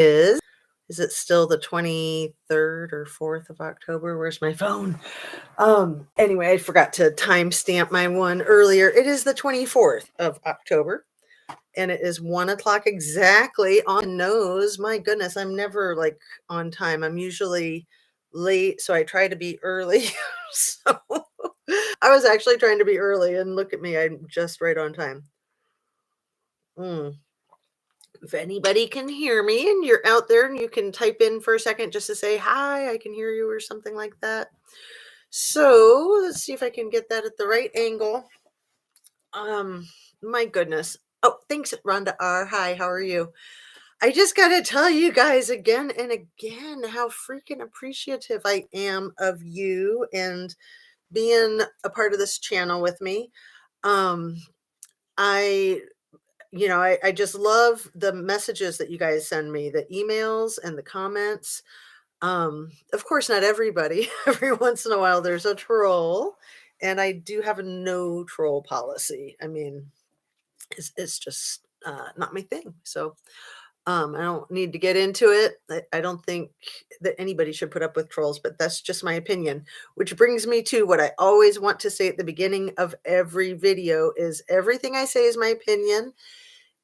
Is it still the 23rd or 4th of October? Where's my phone? Anyway, I forgot to timestamp my one earlier. It is the 24th of October, and it is 1 o'clock exactly on the nose. My goodness, I'm never like on time. I'm usually late, so I try to be early. So I was actually trying to be early, and look at me, I'm just right on time. If anybody can hear me and you're out there and you can type in for a second just to say, hi, I can hear you or something like that. So let's see if I can get that at the right angle. My goodness. Oh, thanks, Rhonda R. Hi, how are you? I just got to tell you guys again and again how freaking appreciative I am of you and being a part of this channel with me. I I just love the messages that you guys send me, the emails and the comments. Of course, not everybody. Every once in a while, there's a troll, and I do have a no troll policy. I mean, it's just not my thing. So I don't need to get into it. I don't think that anybody should put up with trolls, but that's just my opinion. Which brings me to what I always want to say at the beginning of every video is everything I say is my opinion.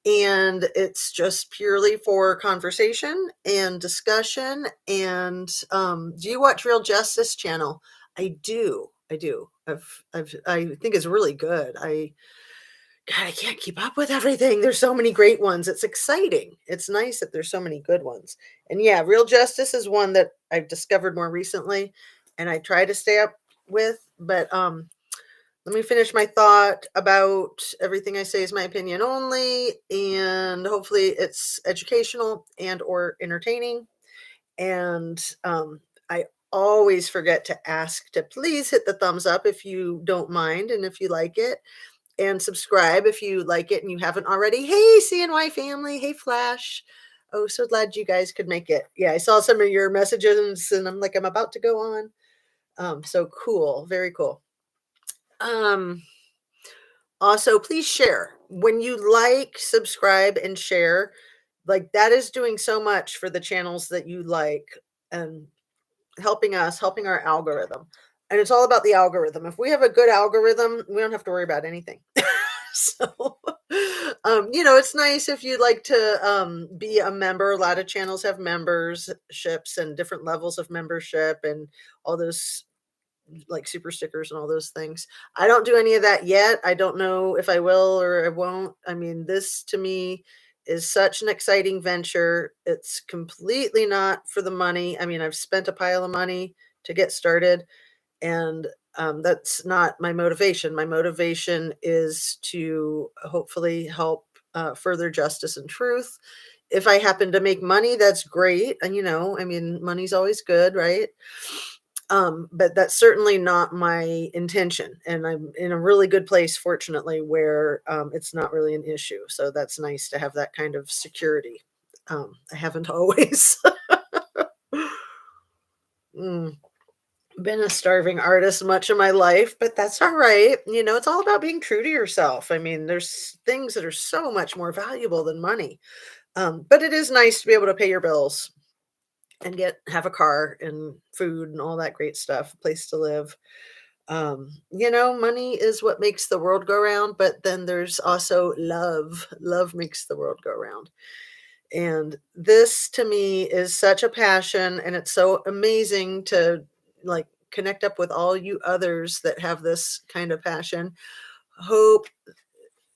And it's just purely for conversation and discussion. And do you watch Real Justice Channel? I do. I do. I think it's really good. God, I can't keep up with everything. There's so many great ones. It's exciting. It's nice that there's so many good ones. And yeah, Real Justice is one that I've discovered more recently, and I try to stay up with. But let me finish my thought about everything I say is my opinion only, and hopefully it's educational and or entertaining. And I always forget to ask to please hit the thumbs up if you don't mind and if you like it, and subscribe if you like it and you haven't already. Hey, CNY family. Hey, Flash. Oh, so glad you guys could make it. Yeah, I saw some of your messages and I'm like, I'm about to go on. So cool. Very cool. Also, please share. When you like, subscribe, and share, like that is doing so much for the channels that you like and helping us, helping our algorithm. And it's all about the algorithm. If we have a good algorithm, we don't have to worry about anything. So, it's nice if you'd like to be a member. A lot of channels have memberships and different levels of membership and all those like super stickers and all those things. I don't do any of that yet. I don't know if I will or I won't. I mean, this to me is such an exciting venture. It's completely not for the money. I mean, I've spent a pile of money to get started, and that's not my motivation. My motivation is to hopefully help further justice and truth. If I happen to make money, that's great. And, I mean, money's always good, right? But that's certainly not my intention. And I'm in a really good place, fortunately, where it's not really an issue. So that's nice to have that kind of security. I haven't always. Been a starving artist much of my life, but that's all right. It's all about being true to yourself. I mean, there's things that are so much more valuable than money. But it is nice to be able to pay your bills and have a car and food and all that great stuff, a place to live. Money is what makes the world go round, but then there's also love. Love makes the world go round. And this to me is such a passion, and it's so amazing to like connect up with all you others that have this kind of passion. Hope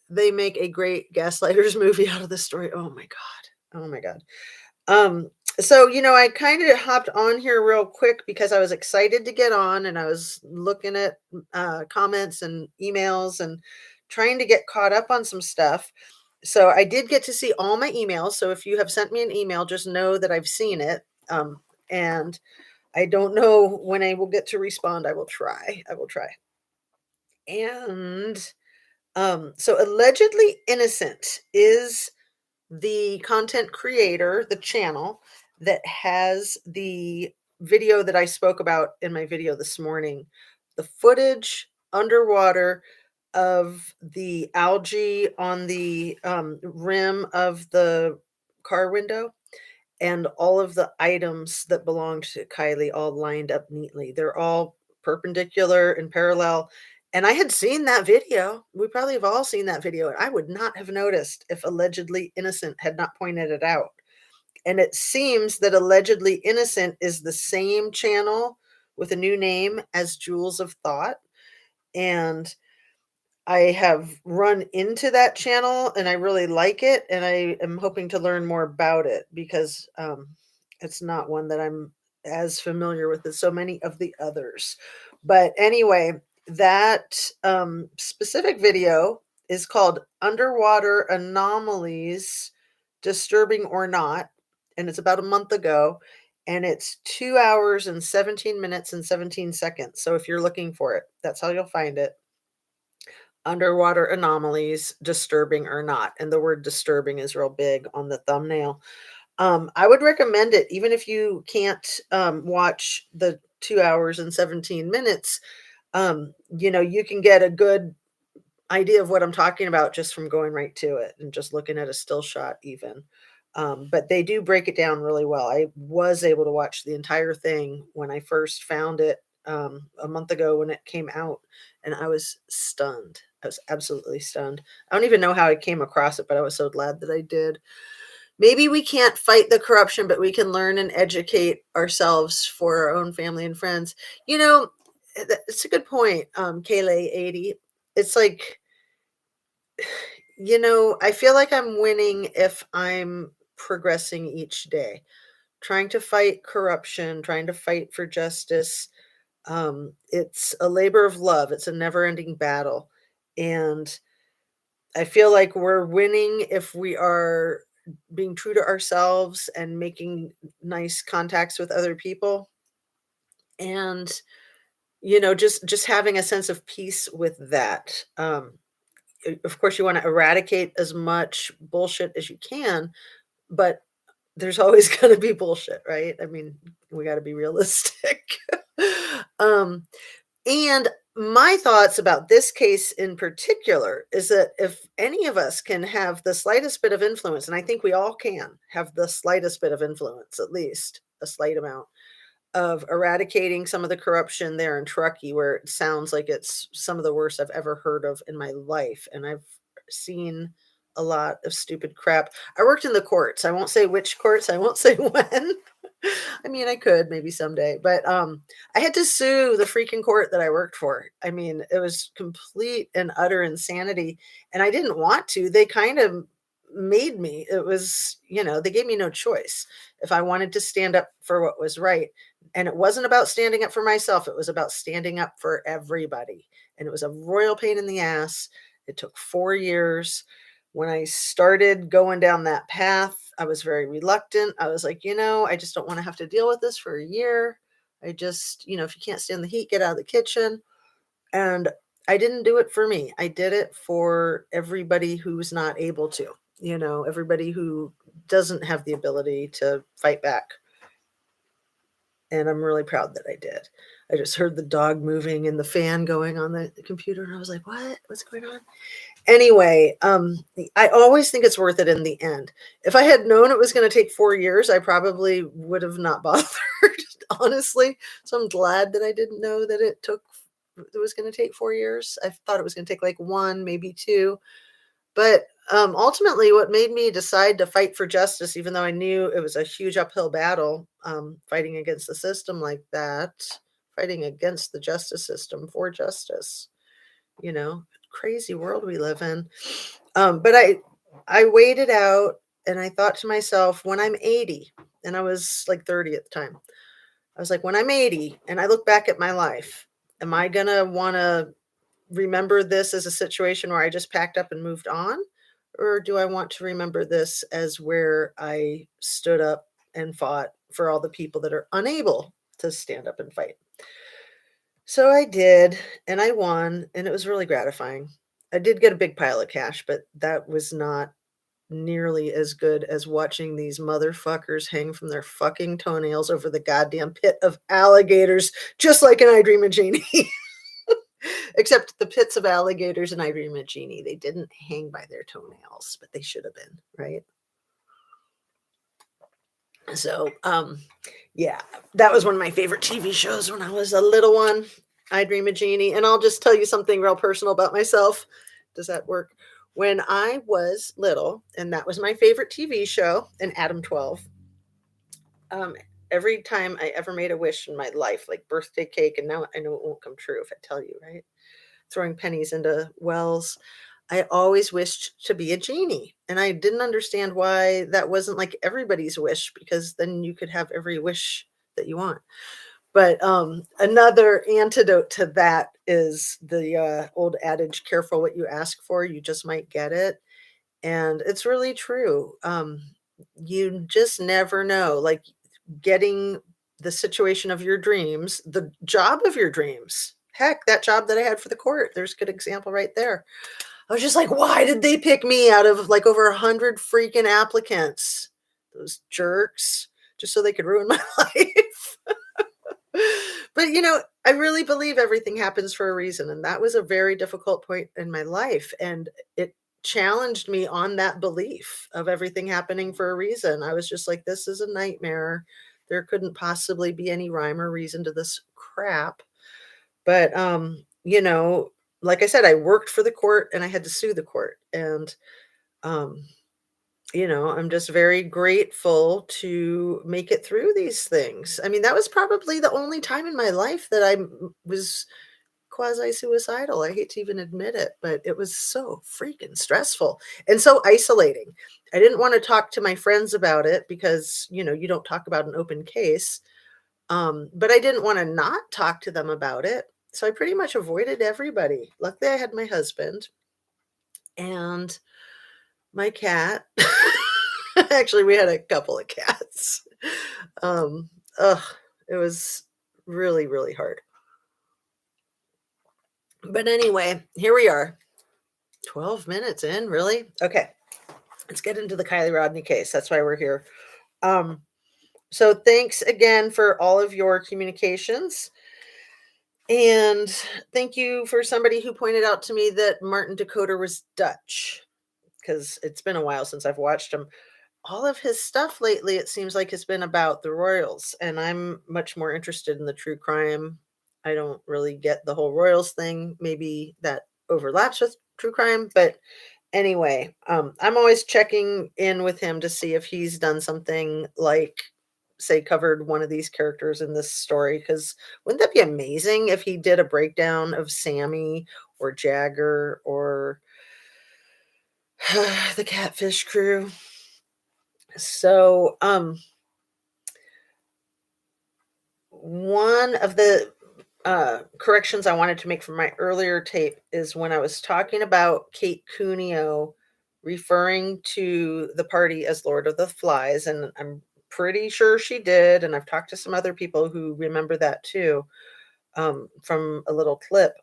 they make a great Gaslighters movie out of this story. Oh my God. Oh my God. So, I kind of hopped on here real quick because I was excited to get on and I was looking at comments and emails and trying to get caught up on some stuff. So I did get to see all my emails. So if you have sent me an email, just know that I've seen it. And I don't know when I will get to respond. I will try. And so Allegedly Innocent is the content creator, the channel that has the video that I spoke about in my video this morning, the footage underwater of the algae on the rim of the car window. and all of the items that belonged to Kiely all lined up neatly. They're all perpendicular and parallel. And I had seen that video. We probably have all seen that video. And I would not have noticed if Allegedly Innocent had not pointed it out. And it seems that Allegedly Innocent is the same channel with a new name as Jewels of Thought. And I have run into that channel and I really like it, and I am hoping to learn more about it because it's not one that I'm as familiar with as so many of the others. But anyway, that specific video is called Underwater Anomalies, Disturbing or Not, and it's about a month ago, and it's 2 hours and 17 minutes and 17 seconds. So if you're looking for it, that's how you'll find it. Underwater Anomalies, Disturbing or Not, and the word disturbing is real big on the thumbnail. I would recommend it even if you can't watch the 2 hours and 17 minutes. You can get a good idea of what I'm talking about just from going right to it and just looking at a still shot even. But they do break it down really well. I was able to watch the entire thing when I first found it a month ago when it came out, and I was stunned. I was absolutely stunned. I don't even know how I came across it, but I was so glad that I did. Maybe we can't fight the corruption, but we can learn and educate ourselves for our own family and friends. It's a good point, Kiely 80. It's like, I feel like I'm winning if I'm progressing each day, trying to fight corruption, trying to fight for justice. It's a labor of love. It's a never-ending battle. And I feel like we're winning if we are being true to ourselves and making nice contacts with other people. And, just having a sense of peace with that. Of course, you want to eradicate as much bullshit as you can, but there's always going to be bullshit, right? I mean, we got to be realistic. um, and my thoughts about this case in particular is that if any of us can have the slightest bit of influence, and I think we all can have the slightest bit of influence, at least a slight amount, of eradicating some of the corruption there in Truckee, where it sounds like it's some of the worst I've ever heard of in my life. And I've seen a lot of stupid crap. I worked in the courts. I won't say which courts, I won't say when. I mean, I could maybe someday, but I had to sue the freaking court that I worked for. I mean, it was complete and utter insanity, and I didn't want to. They kind of made me. It was, they gave me no choice if I wanted to stand up for what was right. And it wasn't about standing up for myself. It was about standing up for everybody. And it was a royal pain in the ass. It took 4 years. When I started going down that path, I was very reluctant. I was like, I just don't want to have to deal with this for a year. I just, if you can't stand the heat, get out of the kitchen. And I didn't do it for me. I did it for everybody who's not able to, everybody who doesn't have the ability to fight back. And I'm really proud that I did. I just heard the dog moving and the fan going on the computer, and I was like, what's going on? Anyway, I always think it's worth it in the end. If I had known it was going to take 4 years, I probably would have not bothered, honestly. So I'm glad that I didn't know that it was going to take 4 years. I thought it was going to take like 1, maybe 2. But ultimately, what made me decide to fight for justice, even though I knew it was a huge uphill battle, fighting against the system like that, fighting against the justice system for justice, crazy world we live in. But I waited out, and I thought to myself, when I'm 80, and I was like 30 at the time, I was like, when I'm 80 and I look back at my life, am I going to want to remember this as a situation where I just packed up and moved on? Or do I want to remember this as where I stood up and fought for all the people that are unable to stand up and fight? So I did, and I won, and it was really gratifying. I did get a big pile of cash, but that was not nearly as good as watching these motherfuckers hang from their fucking toenails over the goddamn pit of alligators, just like in I Dream of Jeannie. Except the pits of alligators in I Dream of Jeannie, they didn't hang by their toenails, but they should have been, right? So, yeah, that was one of my favorite TV shows when I was a little one. I Dream of Jeannie, and I'll just tell you something real personal about myself. Does that work? When I was little, and that was my favorite TV show, and Adam 12, um, every time I ever made a wish in my life, like birthday cake, and now I know it won't come true if I tell you, right? Throwing pennies into wells. I always wished to be a genie, and I didn't understand why that wasn't like everybody's wish, because then you could have every wish that you want. But another antidote to that is the old adage, careful what you ask for, you just might get it. And it's really true. You just never know. Like, getting the situation of your dreams, the job of your dreams. Heck, that job that I had for the court, there's a good example right there. I was just like, why did they pick me out of like over 100 freaking applicants? Those jerks, just so they could ruin my life. But I really believe everything happens for a reason. And that was a very difficult point in my life. And it challenged me on that belief of everything happening for a reason. I was just like, this is a nightmare. There couldn't possibly be any rhyme or reason to this crap. But like I said, I worked for the court and I had to sue the court. And um, I'm just very grateful to make it through these things. I mean, that was probably the only time in my life that was quasi-suicidal. I hate to even admit it, but it was so freaking stressful and so isolating. I didn't want to talk to my friends about it because, you don't talk about an open case. But I didn't want to not talk to them about it. So I pretty much avoided everybody. Luckily, I had my husband and my cat. Actually, we had a couple of cats. Um, ugh, it was really, really hard. But anyway, here we are. 12 minutes in, really? Okay. Let's get into the Kiely Rodni case. That's why we're here. Um, so thanks again for all of your communications. And thank you for somebody who pointed out to me that Martin Decoder was Dutch, because it's been a while since I've watched him. All of his stuff lately, it seems like, has been about the Royals, and I'm much more interested in the true crime. I don't really get the whole Royals thing. Maybe that overlaps with true crime, but anyway, I'm always checking in with him to see if he's done something like, say, covered one of these characters in this story. Because wouldn't that be amazing if he did a breakdown of Sammy or Jagger or the Catfish Crew? So, one of the corrections I wanted to make from my earlier tape is when I was talking about Kate Cuneo referring to the party as Lord of the Flies, and I'm pretty sure she did, and I've talked to some other people who remember that too, from a little clip,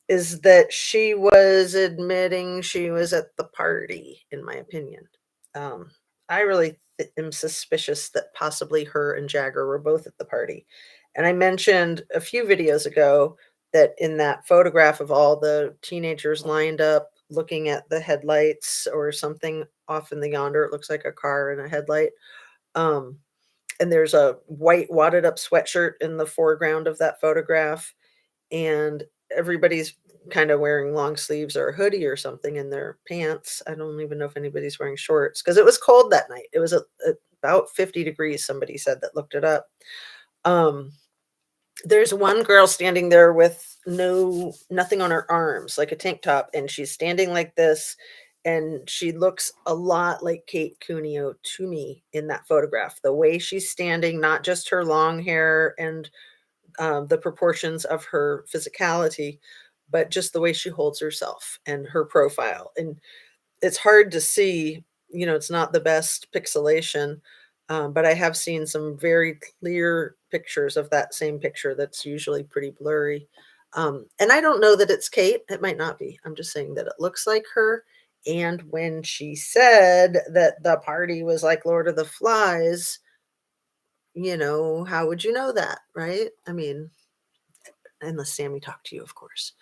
is that she was admitting she was at the party, in my opinion. Um, I really am suspicious that possibly her and Jagger were both at the party. And I mentioned a few videos ago that in that photograph of all the teenagers lined up looking at the headlights or something off in the yonder, it looks like a car and a headlight. Um, and there's a white wadded up sweatshirt in the foreground of that photograph, and everybody's kind of wearing long sleeves or a hoodie or something in their pants. I don't even know if anybody's wearing shorts because it was cold that night. It was about 50 degrees, somebody said that looked it up. Um, there's one girl standing there with nothing on her arms, like a tank top, and she's standing like this, and she looks a lot like Kate Cuneo to me in that photograph. The way she's standing, not just her long hair and the proportions of her physicality, but just the way she holds herself and her profile. And it's hard to see, it's not the best pixelation, but I have seen some very clear pictures of that same picture that's usually pretty blurry. And I don't know that it's Kate. It might not be. I'm just saying that it looks like her. And when she said that the party was like Lord of the Flies, how would you know that, right? I mean, unless Sammy talked to you, of course.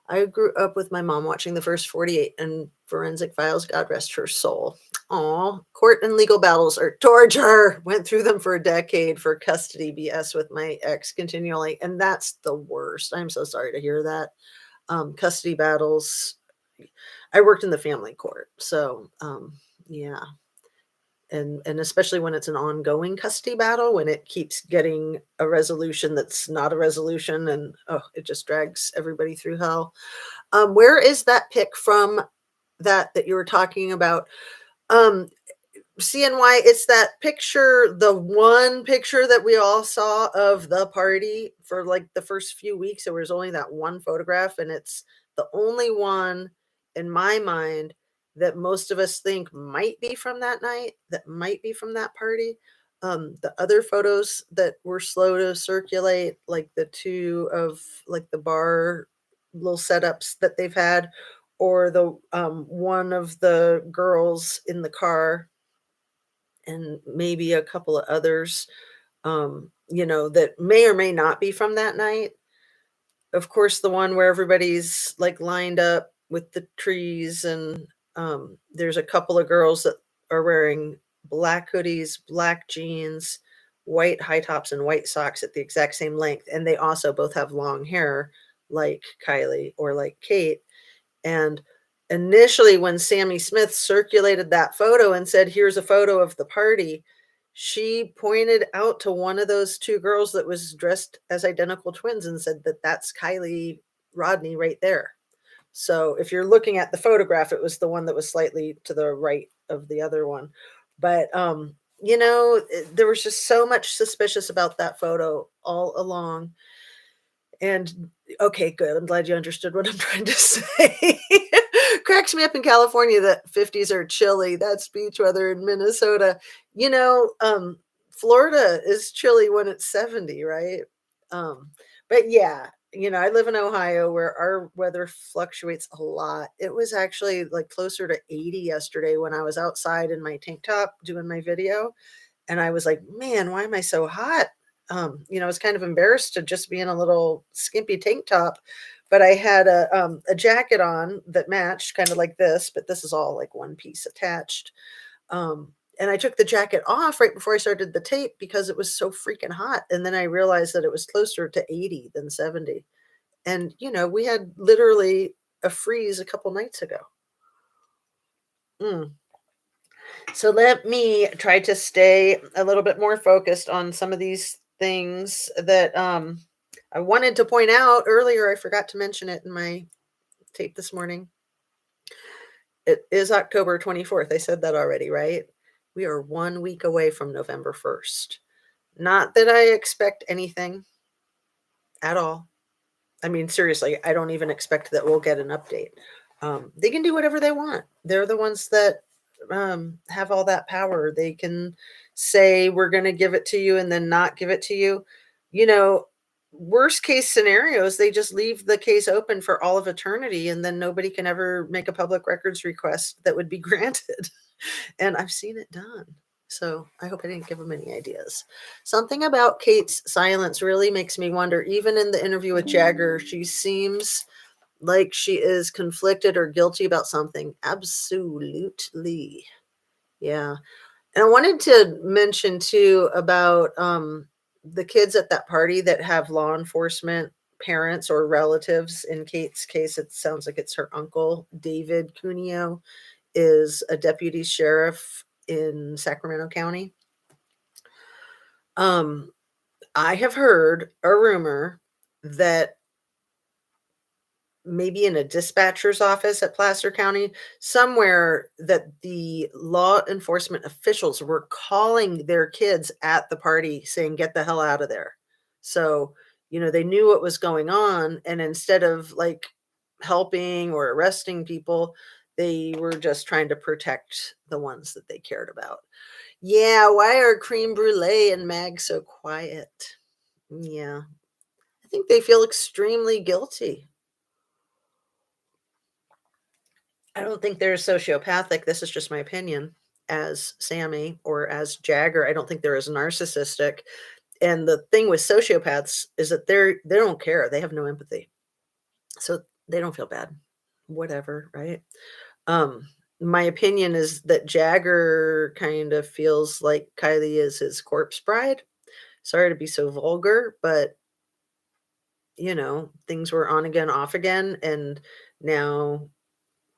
I grew up with my mom watching the first 48 and Forensic Files, God rest her soul. Aw, court and legal battles are torture. Went through them for a decade for custody BS with my ex continually, and that's the worst. I'm so sorry to hear that. Custody battles. I worked in the family court, so yeah, and especially when it's an ongoing custody battle, when it keeps getting a resolution that's not a resolution, and oh, it just drags everybody through hell. Where is that pic from that you were talking about? Um, CNY, it's that picture, the one picture that we all saw of the party for like the first few weeks. There was only that one photograph, and it's the only one in my mind that most of us think might be from that night, that might be from that party. The other photos that were slow to circulate, like the two of like the bar little setups that they've had, or the one of the girls in the car, and maybe a couple of others, that may or may not be from that night. Of course, the one where everybody's like lined up with the trees, and there's a couple of girls that are wearing black hoodies, black jeans, white high tops, and white socks at the exact same length. And they also both have long hair, like Kylie or like Kate. And initially, when Sammy Smith circulated that photo and said, "Here's a photo of the party," she pointed out to one of those two girls that was dressed as identical twins and said that that's Kylie Rodney right there. So if you're looking at the photograph, it was the one that was slightly to the right of the other one. But there was just so much suspicious about that photo all along. And okay, good. I'm glad you understood what I'm trying to say. Cracks me up in California that 50s are chilly. That's beach weather in Minnesota. Florida is chilly when it's 70, right? But yeah, I live in Ohio where our weather fluctuates a lot. It was actually like closer to 80 yesterday when I was outside in my tank top doing my video. And I was like, man, why am I so hot? I was kind of embarrassed to just be in a little skimpy tank top, but I had a jacket on that matched, kind of like this, but this is all like one piece attached. And I took the jacket off right before I started the tape because it was so freaking hot. And then I realized that it was closer to 80 than 70. And, we had literally a freeze a couple nights ago. Mm. So let me try to stay a little bit more focused on some of these things that I wanted to point out earlier. I forgot to mention it in my tape this morning. It is October 24th. I said that already, right? We are 1 week away from November 1st. Not that I expect anything at all. I mean, seriously, I don't even expect that we'll get an update. They can do whatever they want. They're the ones that have all that power. They can say, we're going to give it to you and then not give it to you. Worst case scenarios, they just leave the case open for all of eternity, and then nobody can ever make a public records request that would be granted. And I've seen it done. So I hope I didn't give them any ideas. Something about Kate's silence really makes me wonder. Even in the interview with Jagger, she seems like she is conflicted or guilty about something. Absolutely. Yeah. And I wanted to mention too about the kids at that party that have law enforcement parents or relatives. In Kate's case, it sounds like it's her uncle. David Cuneo is a deputy sheriff in Sacramento County. I have heard a rumor that maybe in a dispatcher's office at Placer County, somewhere, that the law enforcement officials were calling their kids at the party saying, get the hell out of there. So, they knew what was going on. And instead of like helping or arresting people, they were just trying to protect the ones that they cared about. Yeah. Why are Cream Brulee and Mag so quiet? Yeah. I think they feel extremely guilty. I don't think they're sociopathic. This is just my opinion as Sammy or as Jagger. I don't think they're as narcissistic. And the thing with sociopaths is that they don't care. They have no empathy. So They don't feel bad. Whatever, right? Um, my opinion is that Jagger kind of feels like Kylie is his corpse bride. Sorry to be so vulgar, but things were on again, off again, and now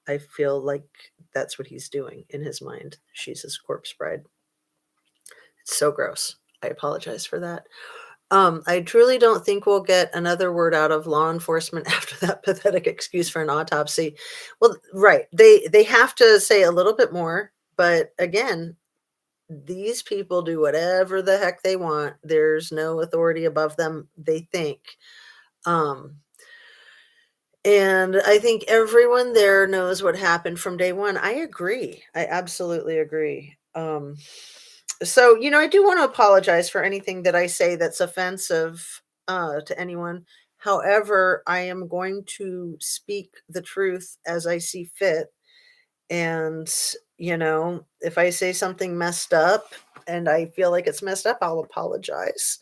I feel like that's what he's doing in his mind. She's his corpse bride. It's so gross. I apologize for that. I truly don't think we'll get another word out of law enforcement after that pathetic excuse for an autopsy. Well, right. They have to say a little bit more, but again, these people do whatever the heck they want. There's no authority above them, they think. Um, and I think everyone there knows what happened from day one. I agree. I absolutely agree. So, I do want to apologize for anything that I say that's offensive to anyone. However, I am going to speak the truth as I see fit. And, if I say something messed up and I feel like it's messed up, I'll apologize.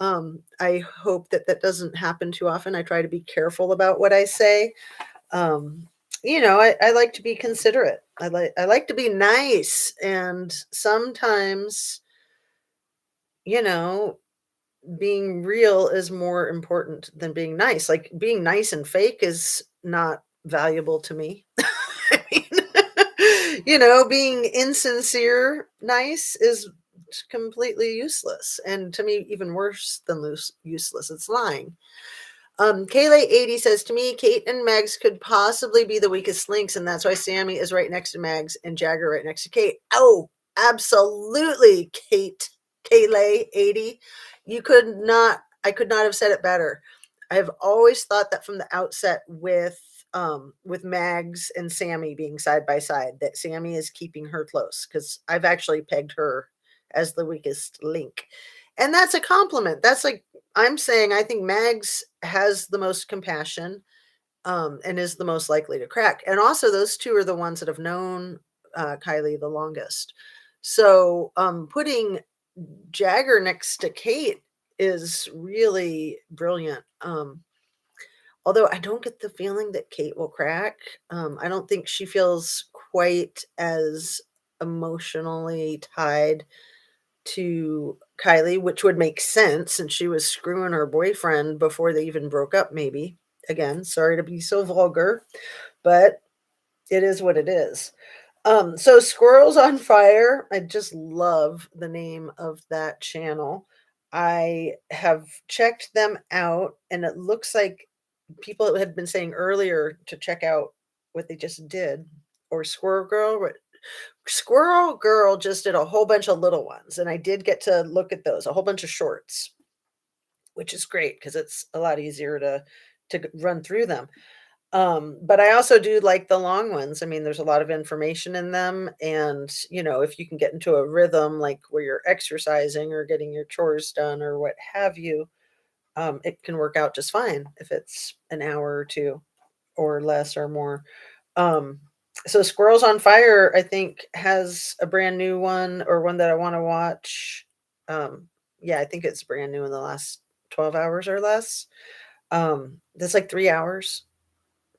I hope that that doesn't happen too often. I try to be careful about what I say. Um, I like to be considerate. I like to be nice, and sometimes, you know, being real is more important than being nice. Like being nice and fake is not valuable to me. I mean, being insincere nice is completely useless. And to me, even worse than useless, it's lying. Kayla 80 says to me, Kate and Megs could possibly be the weakest links, and that's why Sammy is right next to Megs and Jagger right next to Kate. Oh, absolutely, Kate. Kayla 80. I could not have said it better. I've always thought that from the outset with Mags and Sammy being side by side, that Sammy is keeping her close because I've actually pegged her as the weakest link. And that's a compliment. That's like I'm saying I think Mags has the most compassion, and is the most likely to crack. And also, those two are the ones that have known Kylie the longest. So, putting Jagger next to Kate is really brilliant. Although I don't get the feeling that Kate will crack. I don't think she feels quite as emotionally tied to Kylie, which would make sense since she was screwing her boyfriend before they even broke up, maybe. Again, sorry to be so vulgar, but it is what it is. So Squirrels on Fire, I just love the name of that channel. I have checked them out, and it looks like people had been saying earlier to check out what they just did, or Squirrel Girl just did a whole bunch of little ones, and I did get to look at those, a whole bunch of shorts, which is great because it's a lot easier to run through them. But I also do like the long ones. I mean, there's a lot of information in them, and if you can get into a rhythm, like where you're exercising or getting your chores done or what have you, it can work out just fine if it's an hour or two or less or more. Um, so Squirrels on Fire, I think, has a brand new one, or one that I want to watch. Yeah, I think it's brand new in the last 12 hours or less. That's like 3 hours,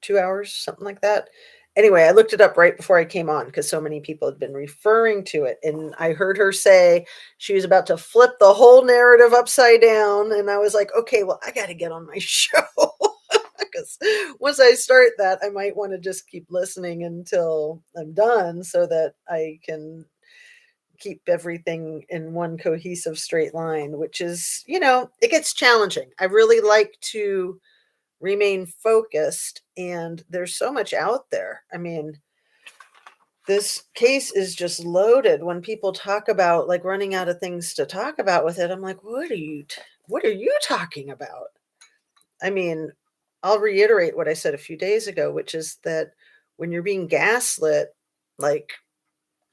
2 hours, something like that. Anyway, I looked it up right before I came on because so many people had been referring to it. And I heard her say she was about to flip the whole narrative upside down. And I was like, okay, well, I got to get on my show. Because once I start that, I might want to just keep listening until I'm done so that I can keep everything in one cohesive straight line, which is, it gets challenging. I really like to remain focused, and there's so much out there. I mean, this case is just loaded. When people talk about like running out of things to talk about with it, I'm like, what are you talking about? I mean, I'll reiterate what I said a few days ago, which is that when you're being gaslit like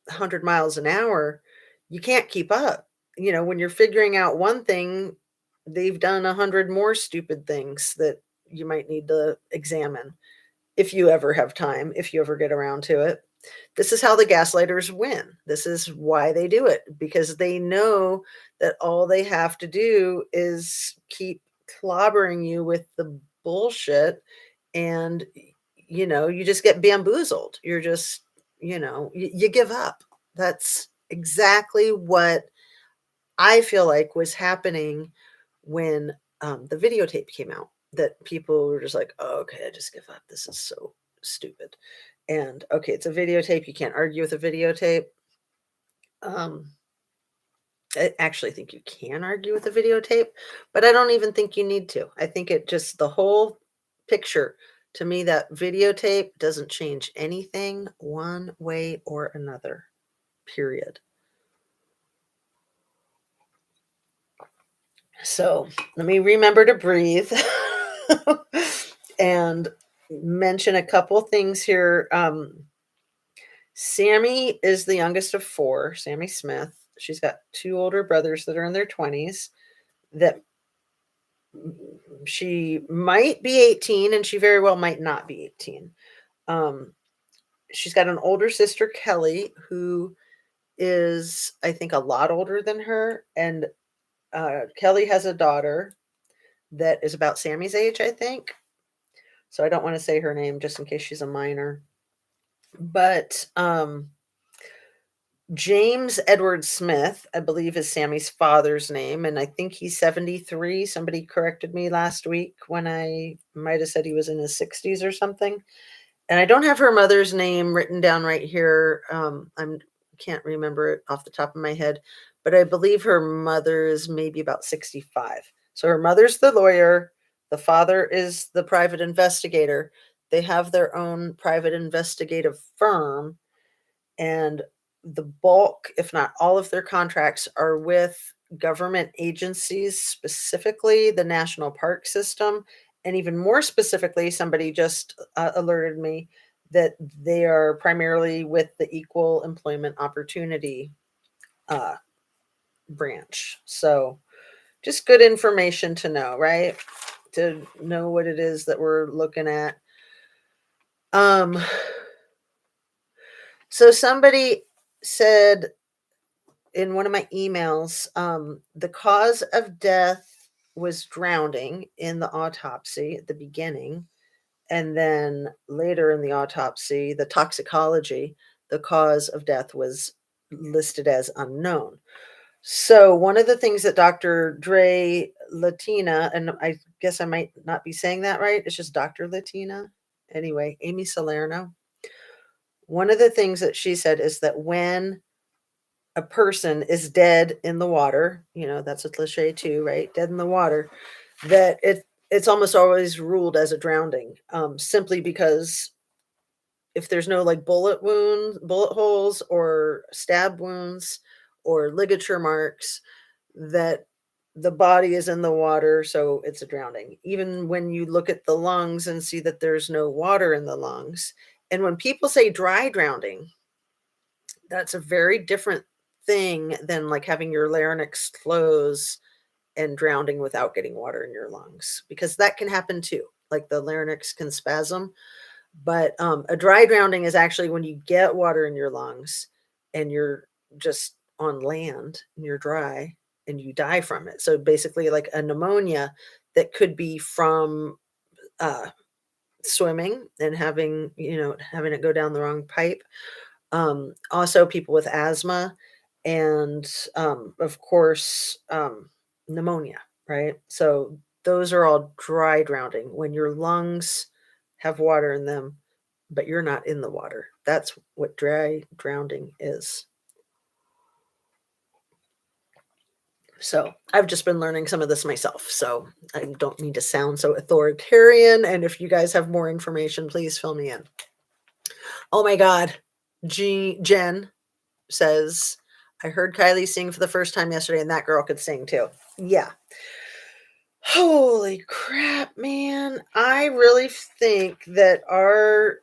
100 miles an hour, you can't keep up. When you're figuring out one thing, they've done 100 more stupid things that you might need to examine if you ever have time, if you ever get around to it. This is how the gaslighters win. This is why they do it, because they know that all they have to do is keep clobbering you with the bullshit, and you just get bamboozled. You're just, you give up. That's exactly what I feel like was happening when the videotape came out, that people were just like, oh, okay, I just give up. This is so stupid. And okay, it's a videotape. You can't argue with a videotape. Um, I actually think you can argue with a videotape, but I don't even think you need to. I think it just, the whole picture, to me, that videotape doesn't change anything one way or another, period. So let me remember to breathe and mention a couple things here. Sammy is the youngest of four, Sammy Smith. She's got two older brothers that are in their 20s that she might be 18 and she very well might not be 18. Um, she's got an older sister, Kelly, who is, I think, a lot older than her. And Kelly has a daughter that is about Sammy's age, I think. So I don't want to say her name just in case she's a minor. But James Edward Smith, I believe, is Sammy's father's name, and I think he's 73. Somebody corrected me last week when I might have said he was in his 60s or something. And I don't have her mother's name written down right here. I can't remember it off the top of my head, but I believe her mother is maybe about 65. So her mother's the lawyer, the father is the private investigator. They have their own private investigative firm, and the bulk, if not all of their contracts, are with government agencies, specifically the National Park System. And even more specifically, somebody just alerted me that they are primarily with the Equal Employment Opportunity uh, branch. So just good information to know, right? To know what it is that we're looking at. So somebody said in one of my emails, the cause of death was drowning in the autopsy at the beginning. And then later in the autopsy, the toxicology, the cause of death was listed as unknown. So one of the things that Dr. Dre Latina, and I guess I might not be saying that right, it's just Dr. Latina. Anyway, Amy Salerno. One of the things that she said is that when a person is dead in the water, that's a cliche too, right? Dead in the water, that it's almost always ruled as a drowning, simply because if there's no like bullet holes or stab wounds or ligature marks, that the body is in the water, so it's a drowning. Even when you look at the lungs and see that there's no water in the lungs. And when people say dry drowning, that's a very different thing than like having your larynx close and drowning without getting water in your lungs, because that can happen too. Like the larynx can spasm, but a dry drowning is actually when you get water in your lungs and you're just on land and you're dry and you die from it. So basically like a pneumonia that could be from swimming and having it go down the wrong pipe. Also people with asthma and, of course, pneumonia, right? So those are all dry drowning when your lungs have water in them, but you're not in the water. That's what dry drowning is. So I've just been learning some of this myself. So I don't mean to sound so authoritarian. And if you guys have more information, please fill me in. Oh my God. Jen says, I heard Kiely sing for the first time yesterday, and that girl could sing too. Yeah. Holy crap, man. I really think that our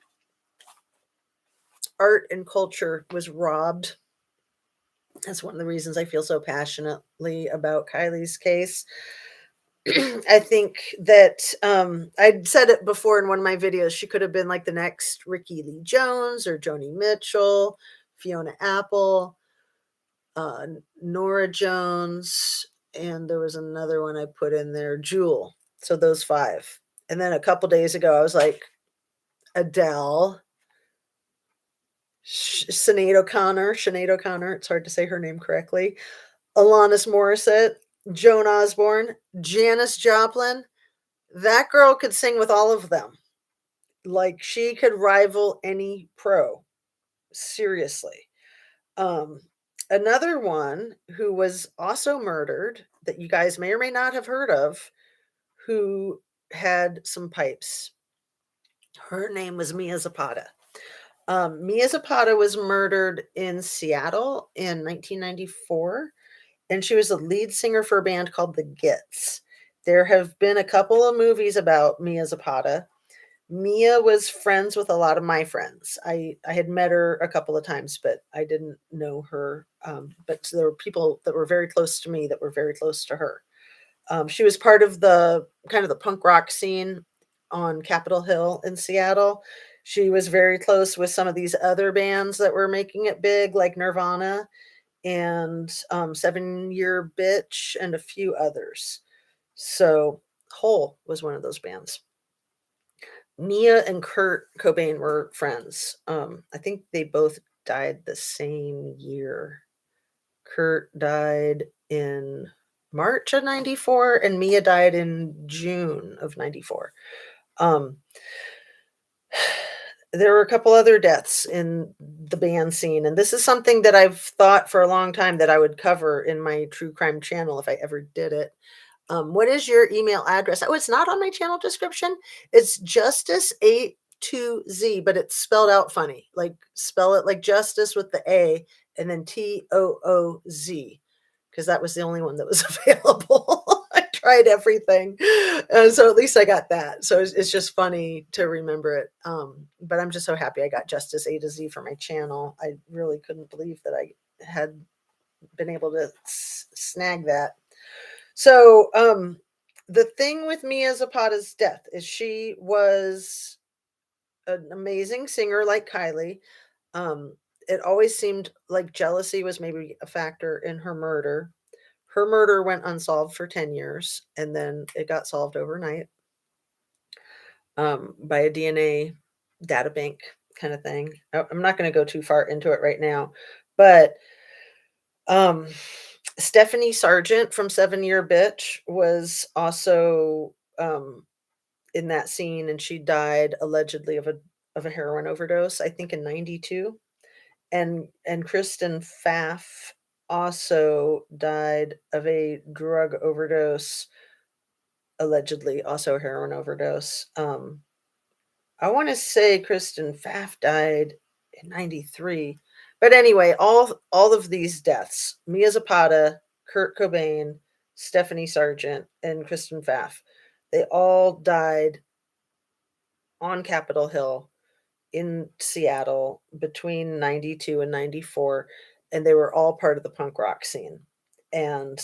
art and culture was robbed. That's one of the reasons I feel so passionately about Kiely's case. I think that I'd said it before in one of my videos. She could have been like the next Ricky Lee Jones or Joni Mitchell, Fiona Apple, Nora Jones, and there was another one I put in there, Jewel. So those five. And then a couple days ago, I was like, Adele, Sinead O'Connor, it's hard to say her name correctly, Alanis Morissette, Joan Osborne, Janis Joplin. That girl could sing with all of them. Like, she could rival any pro, seriously. Um, Another one who was also murdered that you guys may or may not have heard of, who had some pipes. Her name was Mia Zapata. Mia Zapata was murdered in Seattle in 1994, and she was the lead singer for a band called the Gits. There have been a couple of movies about Mia Zapata. Mia was friends with a lot of my friends. I had met her a couple of times, but I didn't know her. But there were people that were very close to me that were very close to her. She was part of the kind of the punk rock scene on Capitol Hill in Seattle. She was very close with some of these other bands that were making it big, like Nirvana and 7 Year Bitch and a few others. So Hole was one of those bands. Mia and Kurt Cobain were friends. I think they both died the same year. Kurt died in March of 94 and Mia died in June of 94. Um, there were a couple other deaths in the band scene, and this is something that I've thought for a long time that I would cover in my true crime channel if I ever did it. What is your email address? Oh, it's not on my channel description. It's Justice A2Z, but it's spelled out funny. Like spell it like Justice with the A and then TOOZ, because that was the only one that was available. I tried everything. So at least I got that. So it's just funny to remember it. But I'm just so happy I got Justice A to Z for my channel. I really couldn't believe that I had been able to snag that. So, the thing with Mia Zapata's death is she was an amazing singer like Kiely. It always seemed like jealousy was maybe a factor in her murder. Her murder went unsolved for 10 years and then it got solved overnight by a DNA data bank kind of thing. I'm not going to go too far into it right now, but um, Steffani Sergeant from 7 Year Bitch was also in that scene, and she died allegedly of a heroin overdose, I think in 92. And Kristen Pfaff also died of a drug overdose, allegedly also a heroin overdose. I want to say Kristen Pfaff died in 93. But anyway, all of these deaths, Mia Zapata, Kurt Cobain, Steffani Sergeant, and Kristen Pfaff, they all died on Capitol Hill in Seattle between 92 and 94, and they were all part of the punk rock scene. And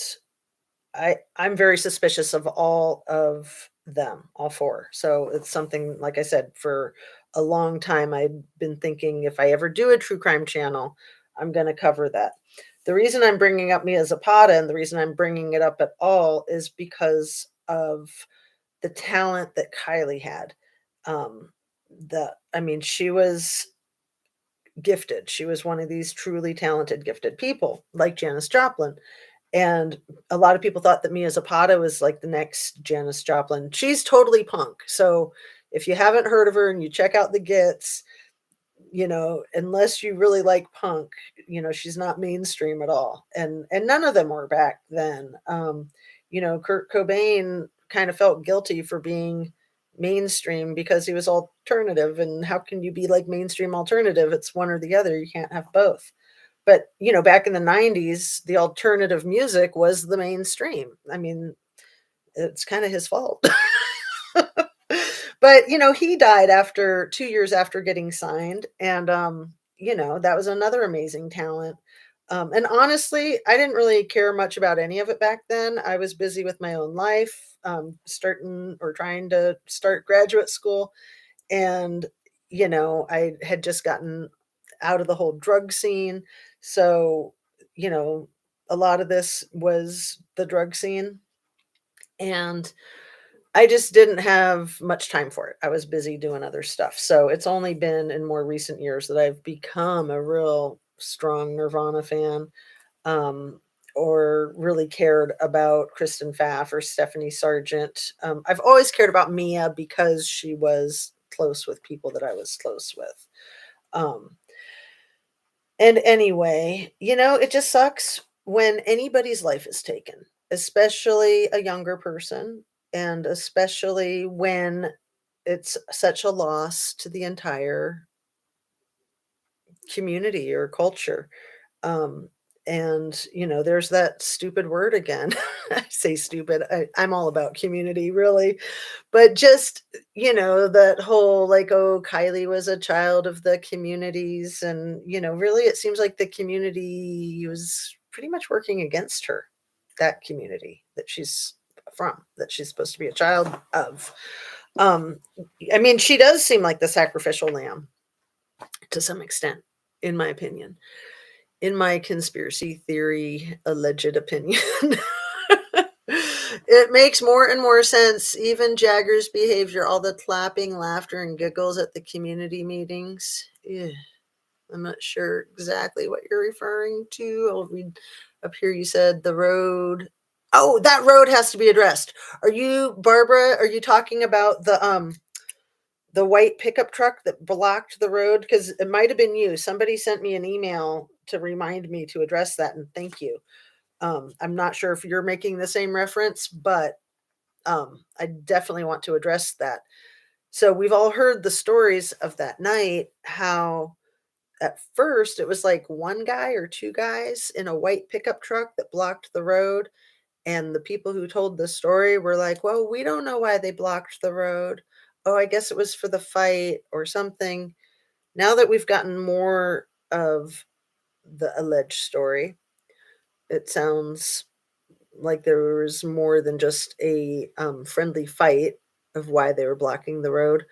I'm very suspicious of all of them, all four. So it's something, like I said, for a long time I've been thinking if I ever do a true crime channel, I'm going to cover that. The reason I'm bringing up Mia Zapata and the reason I'm bringing it up at all is because of the talent that Kiely had. I mean, she was gifted. She was one of these truly talented, gifted people, like Janis Joplin. And a lot of people thought that Mia Zapata was like the next Janis Joplin. She's totally punk. So if you haven't heard of her and you check out the Gits, unless you really like punk, she's not mainstream at all. And none of them were back then. Kurt Cobain kind of felt guilty for being mainstream because he was alternative. And how can you be like mainstream alternative? It's one or the other. You can't have both. But, back in the 90s, the alternative music was the mainstream. I mean, it's kind of his fault. But, he died after 2 years after getting signed. And, that was another amazing talent. And honestly, I didn't really care much about any of it back then. I was busy with my own life, starting or trying to start graduate school. And, I had just gotten out of the whole drug scene. So, a lot of this was the drug scene. And I just didn't have much time for it. I was busy doing other stuff. So it's only been in more recent years that I've become a real strong Nirvana fan, um, or really cared about Kristen Pfaff or Steffani Sergeant. I've always cared about Mia because she was close with people that I was close with. Um, and anyway, it just sucks when anybody's life is taken, especially a younger person, and especially when it's such a loss to the entire community or culture. Um, and there's that stupid word again. I say stupid. I'm all about community, really. But just, that whole like, oh, Kylie was a child of the communities. And, really, it seems like the community was pretty much working against her, that community that she's from, that she's supposed to be a child of. Um, I mean, she does seem like the sacrificial lamb to some extent, in my opinion, in my conspiracy theory alleged opinion. It makes more and more sense. Even Jagger's behavior, all the clapping, laughter, and giggles at the community meetings. Yeah, I'm not sure exactly what you're referring to. I'll read up here. You said the road. Oh, that road has to be addressed. Are you, Barbara? Are you talking about the white pickup truck that blocked the road? Because it might have been you. Somebody sent me an email to remind me to address that, and thank you. I'm not sure if you're making the same reference, but I definitely want to address that. So we've all heard the stories of that night, how at first it was like one guy or two guys in a white pickup truck that blocked the road. And the people who told the story were like, well, we don't know why they blocked the road. Oh, I guess it was for the fight or something. Now that we've gotten more of the alleged story, it sounds like there was more than just a friendly fight of why they were blocking the road.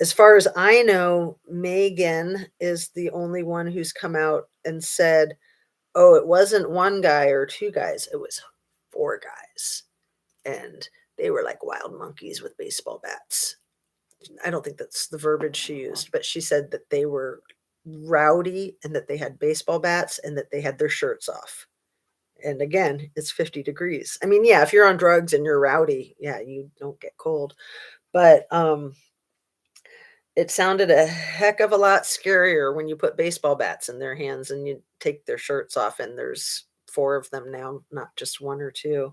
As far as I know, Megan is the only one who's come out and said, oh, it wasn't one guy or two guys, it was four guys. And they were like wild monkeys with baseball bats. I don't think that's the verbiage she used, but she said that they were rowdy and that they had baseball bats and that they had their shirts off. And again, it's 50 degrees. I mean, yeah, if you're on drugs and you're rowdy, yeah, you don't get cold. But it sounded a heck of a lot scarier when you put baseball bats in their hands and you take their shirts off, and there's four of them now, not just one or two.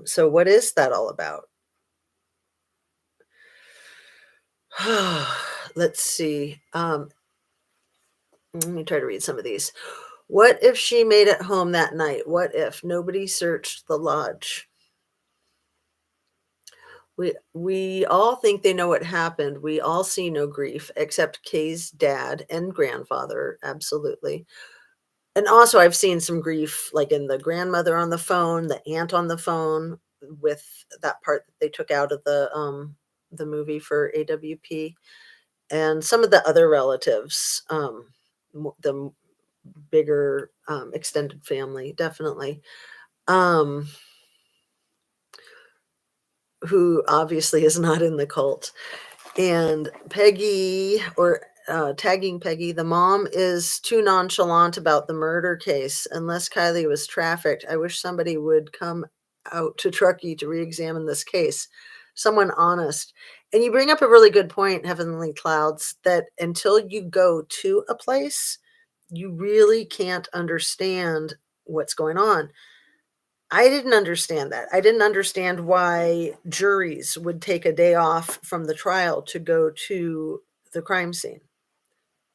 So what is that all about? Let's see. Let me try to read some of these. What if she made it home that night? What if nobody searched the lodge? We all think they know what happened. We all see no grief except Kay's dad and grandfather. Absolutely. And also I've seen some grief like in the grandmother on the phone, the aunt on the phone, with that part that they took out of the movie for AWP, and some of the other relatives, the bigger extended family, definitely. Um, who obviously is not in the cult. And Peggy, or tagging Peggy, the mom is too nonchalant about the murder case. Unless Kylie was trafficked, I wish somebody would come out to Truckee to re-examine this case. Someone honest. And you bring up a really good point, Heavenly Clouds, that until you go to a place, you really can't understand what's going on. I didn't understand that. I didn't understand why juries would take a day off from the trial to go to the crime scene.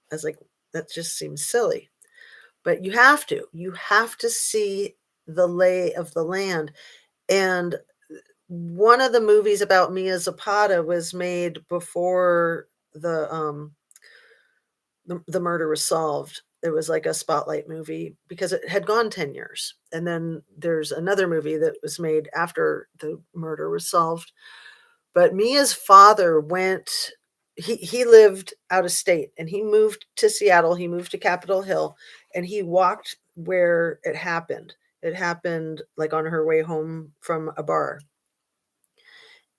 I was like, that just seems silly. But you have to. You have to see the lay of the land. And one of the movies about Mia Zapata was made before the murder was solved. It was like a spotlight movie because it had gone 10 years. And then there's another movie that was made after the murder was solved. But Mia's father he lived out of state and he moved to Seattle. He moved to Capitol Hill and he walked where it happened. It happened like on her way home from a bar.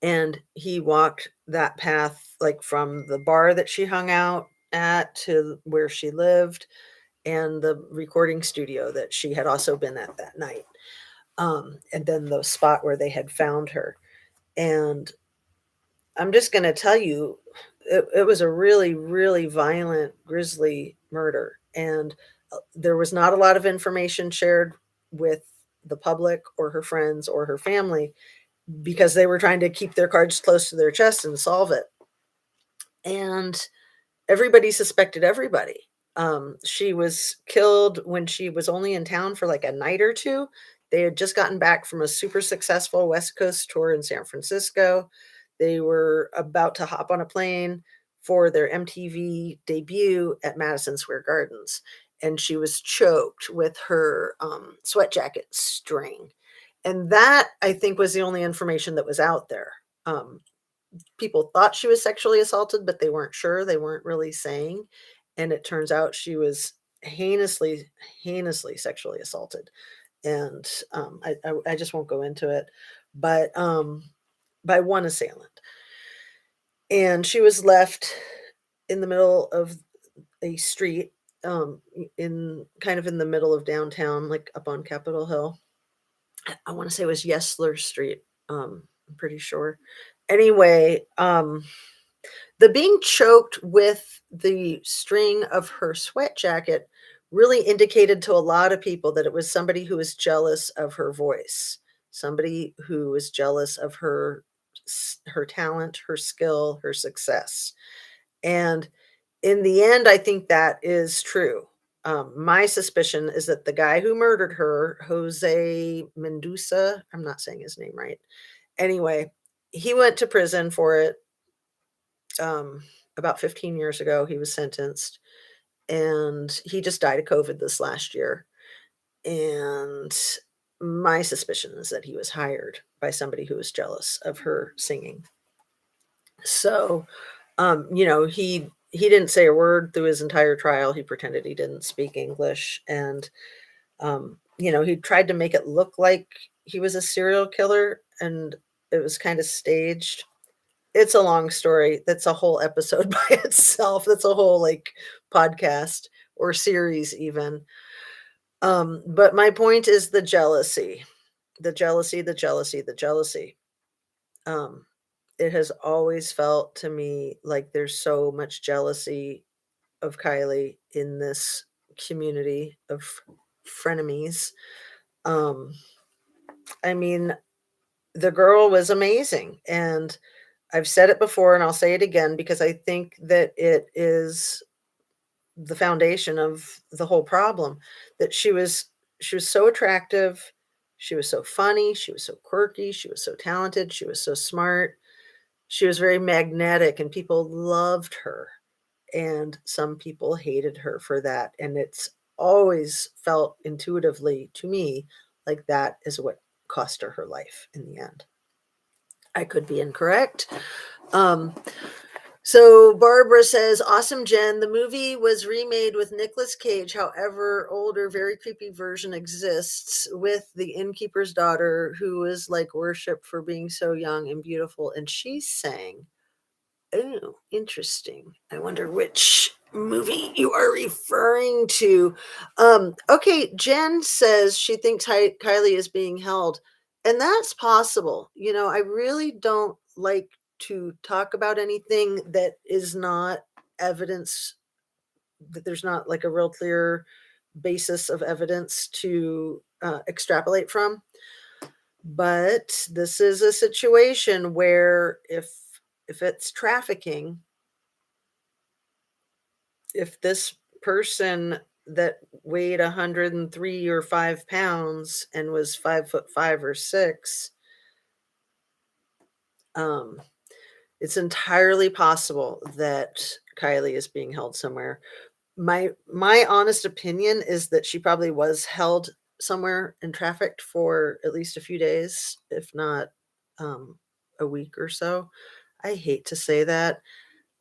and he walked that path, like, from the bar that she hung out at to where she lived and the recording studio that she had also been at that night, and then the spot where they had found her, and I'm just gonna tell you, it was a really, really violent, grisly murder, and, there was not a lot of information shared with the public or her friends or her family because they were trying to keep their cards close to their chest and solve it, and everybody suspected everybody. She was killed when she was only in town for, like, a night or 2. They had just gotten back from a super successful West Coast tour in San Francisco. They were about to hop on a plane for their MTV debut at Madison Square Gardens, and she was choked with her, sweat jacket string, and that, I think, was the only information that was out there. People thought she was sexually assaulted, but they weren't sure, they weren't really saying, and it turns out she was heinously, heinously sexually assaulted, and, I just won't go into it, but, by one assailant, and she was left in the middle of a street, in kind of in the middle of downtown, like, up on Capitol Hill. I wanna say it was Yesler Street, I'm pretty sure. Anyway, the being choked with the string of her sweat jacket really indicated to a lot of people that it was somebody who was jealous of her voice, somebody who was jealous of her talent, her skill, her success. And in the end, I think that is true. My suspicion is that the guy who murdered her, Jose Mendoza, I'm not saying his name right. Anyway, he went to prison for it about 15 years ago. He was sentenced, and he just died of COVID this last year. And my suspicion is that he was hired by somebody who was jealous of her singing. So, he didn't say a word through his entire trial. He pretended he didn't speak English, and he tried to make it look like he was a serial killer, and it was kind of staged. It's a long story. That's a whole episode by itself. That's a whole, like, podcast or series even. But my point is the jealousy. The jealousy, the jealousy, the jealousy. Um, it has always felt to me like there's so much jealousy of Kylie in this community of frenemies. Um, I mean, the girl was amazing, and I've said it before and I'll say it again because I think that it is the foundation of the whole problem, that she was so attractive, she was so funny, she was so quirky, she was so talented, she was so smart, she was very magnetic, and people loved her, and some people hated her for that, and it's always felt intuitively to me like that is what cost her life in the end. I could be incorrect. Um, so Barbara says, "Awesome, Jen. The movie was remade with Nicolas Cage. However, older, very creepy version exists with the innkeeper's daughter, who is like worshipped for being so young and beautiful, and she sang." Oh, interesting. I wonder which movie you are referring to. Okay, Jen says she thinks Kylie is being held, and that's possible. I really don't like to talk about anything that is not evidence, that there's not like a real clear basis of evidence to extrapolate from. But this is a situation where if it's trafficking, if this person that weighed 103 or 5 pounds and was 5'5" or 6, um, it's entirely possible that Kylie is being held somewhere. My honest opinion is that she probably was held somewhere and trafficked for at least a few days, if not, um, a week or so. I hate to say that.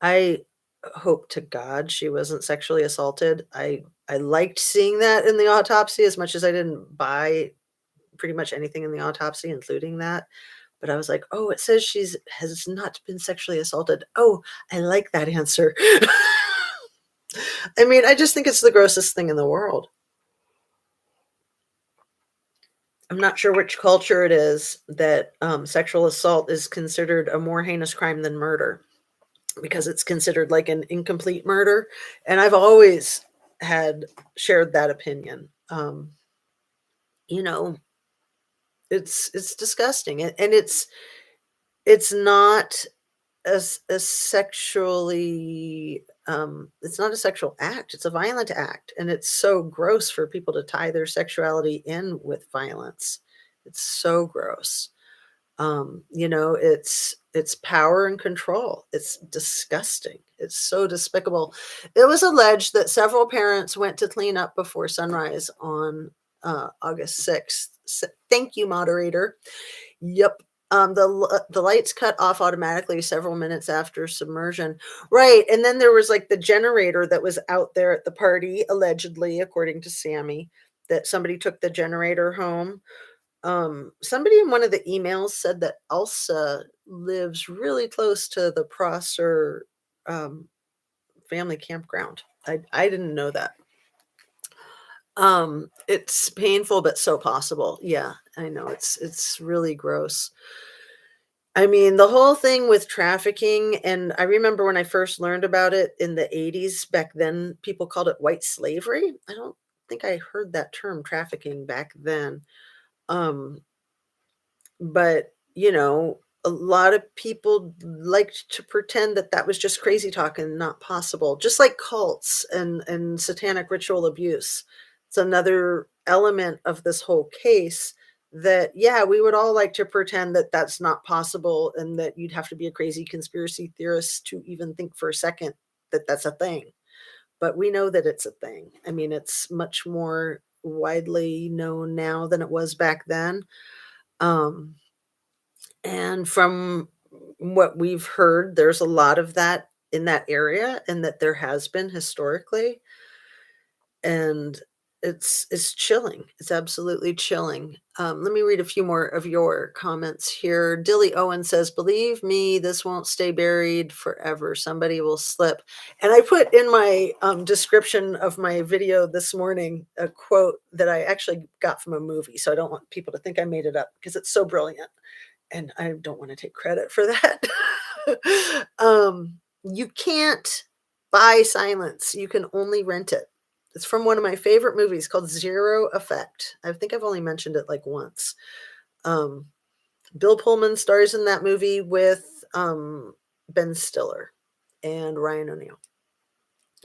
I hope to God she wasn't sexually assaulted. I liked seeing that in the autopsy as much as I didn't buy pretty much anything in the autopsy, including that. but I was like, oh, it says has not been sexually assaulted. Oh, I like that answer. I mean, I just think it's the grossest thing in the world. I'm not sure which culture it is that sexual assault is considered a more heinous crime than murder, because it's considered like an incomplete murder. And I've always had shared that opinion. You know, it's disgusting, and it's not a sexually it's not a sexual act, it's a violent act, and it's so gross for people to tie their sexuality in with violence. It's so gross. It's power and control. It's disgusting. It's so despicable. It was alleged that several parents went to clean up before sunrise on August 6th. Thank you, moderator. Yep. The lights cut off automatically several minutes after submersion. Right. And then there was like the generator that was out there at the party, allegedly, according to Sammy, that somebody took the generator home. Somebody in one of the emails said that Elsa lives really close to the Prosser family campground. I didn't know that. It's painful, but so possible. Yeah, I know it's really gross. I mean, the whole thing with trafficking, and I remember when I first learned about it in the 80s, back then people called it white slavery. I don't think I heard that term trafficking back then. Um, but a lot of people liked to pretend that that was just crazy talk and not possible, just like cults and satanic ritual abuse. It's another element of this whole case, that yeah, we would all like to pretend that that's not possible, and that you'd have to be a crazy conspiracy theorist to even think for a second that that's a thing. But we know that it's a thing. I mean, it's much more widely known now than it was back then. um and from what we've heard, there's a lot of that in that area, and that there has been historically. And it's chilling. It's absolutely chilling. Let me read a few more of your comments here. Dilly Owen says, believe me, this won't stay buried forever. Somebody will slip. And I put in my description of my video this morning a quote that I actually got from a movie. So I don't want people to think I made it up, because it's so brilliant, and I don't want to take credit for that. You can't buy silence. You can only rent it. It's from one of my favorite movies called Zero Effect. I think I've only mentioned it like once. Um, Bill Pullman stars in that movie with Ben Stiller and Ryan O'Neal.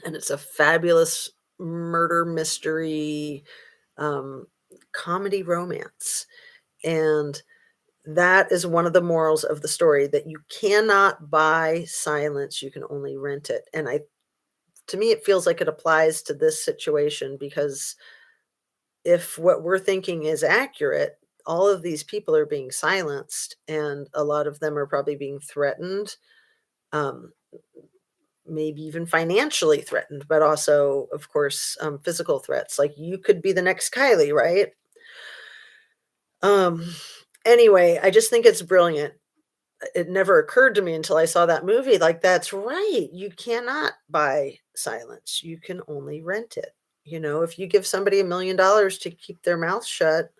And it's a fabulous murder mystery comedy romance. And that is one of the morals of the story, that you cannot buy silence, you can only rent it. And to me, it feels like it applies to this situation, because if what we're thinking is accurate, all of these people are being silenced, and a lot of them are probably being threatened, um, maybe even financially threatened, but also, of course, physical threats. Like, you could be the next Kylie, right? Um, anyway, I just think it's brilliant. It never occurred to me until I saw that movie, like, that's right, you cannot buy silence, you can only rent it. If you give somebody $1 million to keep their mouth shut,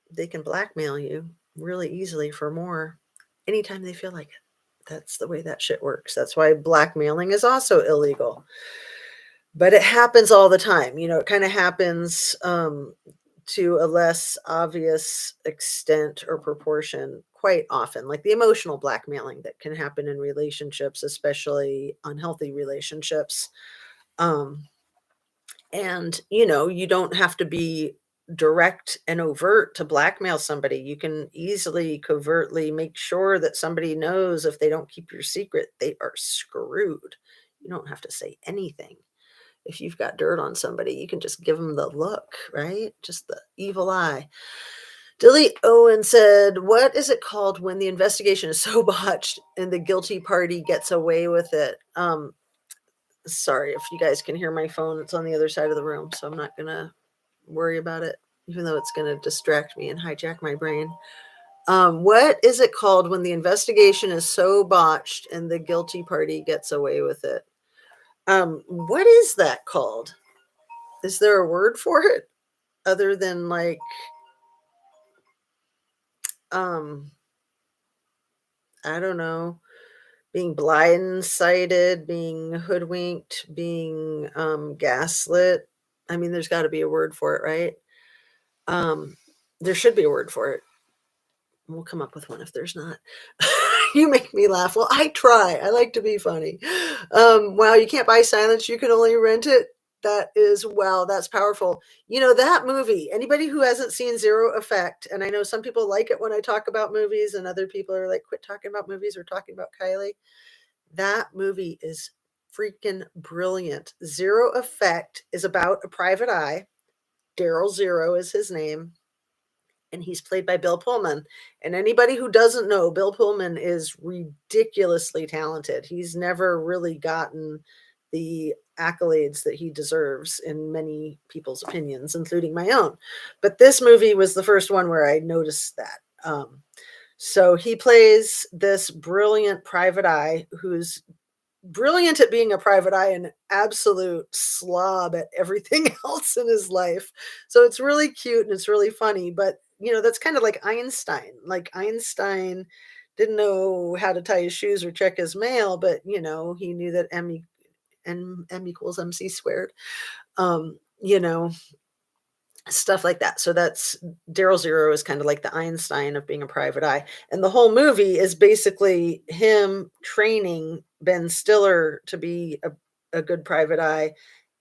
they can blackmail you really easily for more anytime they feel like it. That's the way that shit works. That's why blackmailing is also illegal. But it happens all the time. It kind of happens to a less obvious extent or proportion quite often, like the emotional blackmailing that can happen in relationships, especially unhealthy relationships. Um, and you don't have to be direct and overt to blackmail somebody. You can easily covertly make sure that somebody knows, if they don't keep your secret, they are screwed. You don't have to say anything. If you've got dirt on somebody, you can just give them the look, right? Just the evil eye. Delete Owen said, what is it called when the investigation is so botched and the guilty party gets away with it? Sorry if you guys can hear my phone. It's on the other side of the room, so I'm not going to worry about it, even though it's going to distract me and hijack my brain. What is it called when the investigation is so botched and the guilty party gets away with it? What is that called? Is there a word for it other than like, um, I don't know, being blindsided, being hoodwinked, being gaslit? I mean, there's got to be a word for it, right? Um, there should be a word for it. We'll come up with one if there's not. You make me laugh. Well, I try. I like to be funny. Wow, you can't buy silence. You can only rent it. That is, wow, that's powerful. You know, that movie, anybody who hasn't seen Zero Effect, and I know some people like it when I talk about movies, and other people are like, quit talking about movies. We're talking about Kiely. That movie is freaking brilliant. Zero Effect is about a private eye. Daryl Zero is his name, and he's played by Bill Pullman. And anybody who doesn't know, Bill Pullman is ridiculously talented. He's never really gotten the accolades that he deserves in many people's opinions, including my own. But this movie was the first one where I noticed that. So he plays this brilliant private eye who's brilliant at being a private eye and absolute slob at everything else in his life. So it's really cute and it's really funny, but you know, that's kind of like Einstein. Like Einstein didn't know how to tie his shoes or check his mail, but you know, he knew that M equals MC squared. You know, stuff like that. So that's Daryl Zero is kind of like the Einstein of being a private eye. And the whole movie is basically him training Ben Stiller to be a good private eye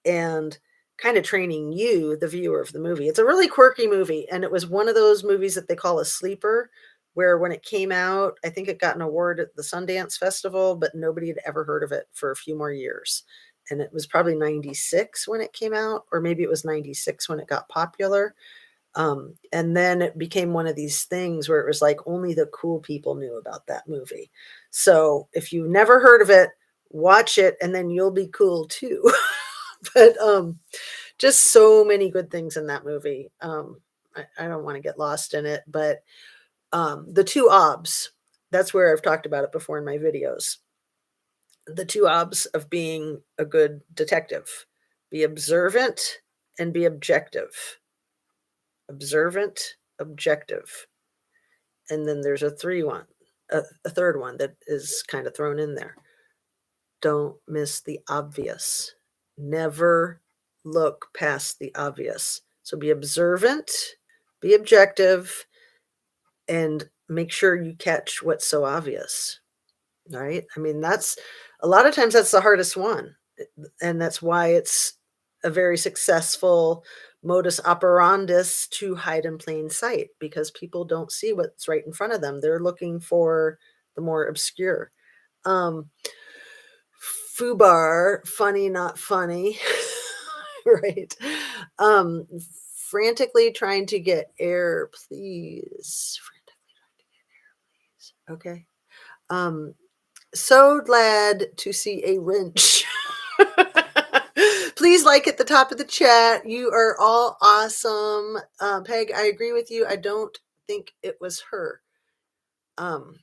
and kind of training you, the viewer of the movie. It's a really quirky movie. And it was one of those movies that they call a sleeper, where when it came out, I think it got an award at the Sundance Festival, but nobody had ever heard of it for a few more years. And it was probably 96 when it came out, or maybe it was 96 when it got popular. And then it became one of these things where it was like only the cool people knew about that movie. So if you never heard of it, watch it and then you'll be cool too. But just so many good things in that movie. I don't want to get lost in it, but the two obs, that's where I've talked about it before in my videos. The two obs of being a good detective: be observant and be objective. Observant, objective. And then there's a third one that is kind of thrown in there. Don't miss the obvious. Never look past the obvious. So be observant, be objective, and make sure you catch what's so obvious. Right? I mean, that's a lot of times that's the hardest one. And that's why it's a very successful modus operandus to hide in plain sight, because people don't see what's right in front of them. They're looking for the more obscure. Um, Fubar, funny, not funny. Right. Um, frantically trying to get air, please. Frantically trying to get air, please. Okay. So glad to see a wrench. Please like at the top of the chat. You are all awesome. Peg, I agree with you. I don't think it was her. I'm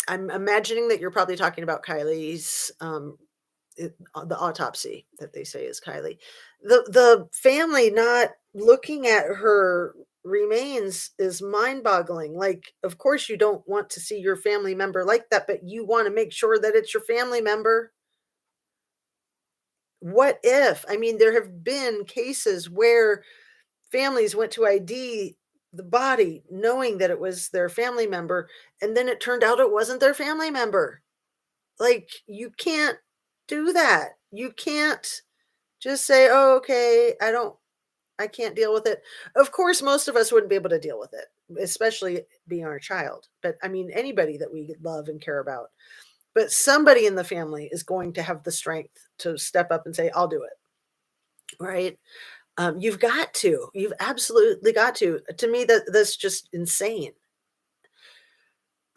imagining that you're probably talking about Kiely's, the autopsy that they say is Kiely. The family not looking at her remains is mind-boggling. Like, of course you don't want to see your family member like that, but you want to make sure that it's your family member. What if? I mean, there have been cases where families went to ID the body knowing that it was their family member, and then it turned out it wasn't their family member. Like, you can't do that. You can't just say, "Oh, okay, I can't deal with it." Of course, most of us wouldn't be able to deal with it, especially being our child. But I mean, anybody that we love and care about. But somebody in the family is going to have the strength to step up and say, "I'll do it." Right? You've got to. You've absolutely got to. To me, that's just insane.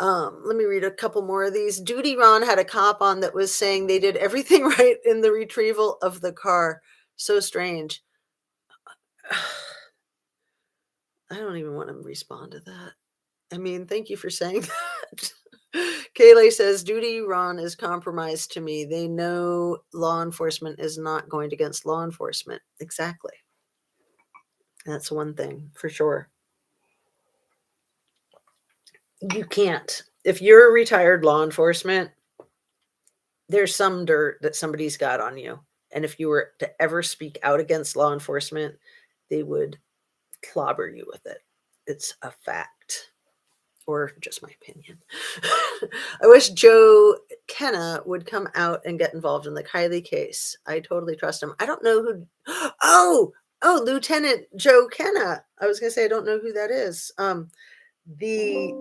Let me read a couple more of these. Duty Ron had a cop on that was saying they did everything right in the retrieval of the car. So strange. I don't even want to respond to that. I mean, thank you for saying that. Kaylee says, Duty Ron is compromised to me. They know law enforcement is not going against law enforcement. Exactly. That's one thing for sure. You can't. If you're a retired law enforcement, there's some dirt that somebody's got on you. And if you were to ever speak out against law enforcement, they would clobber you with it. It's a fact. Or just my opinion. I wish Joe Kenna would come out and get involved in the Kiely case. I totally trust him. I don't know who. Oh, Lieutenant Joe Kenna. I was gonna say I don't know who that is. The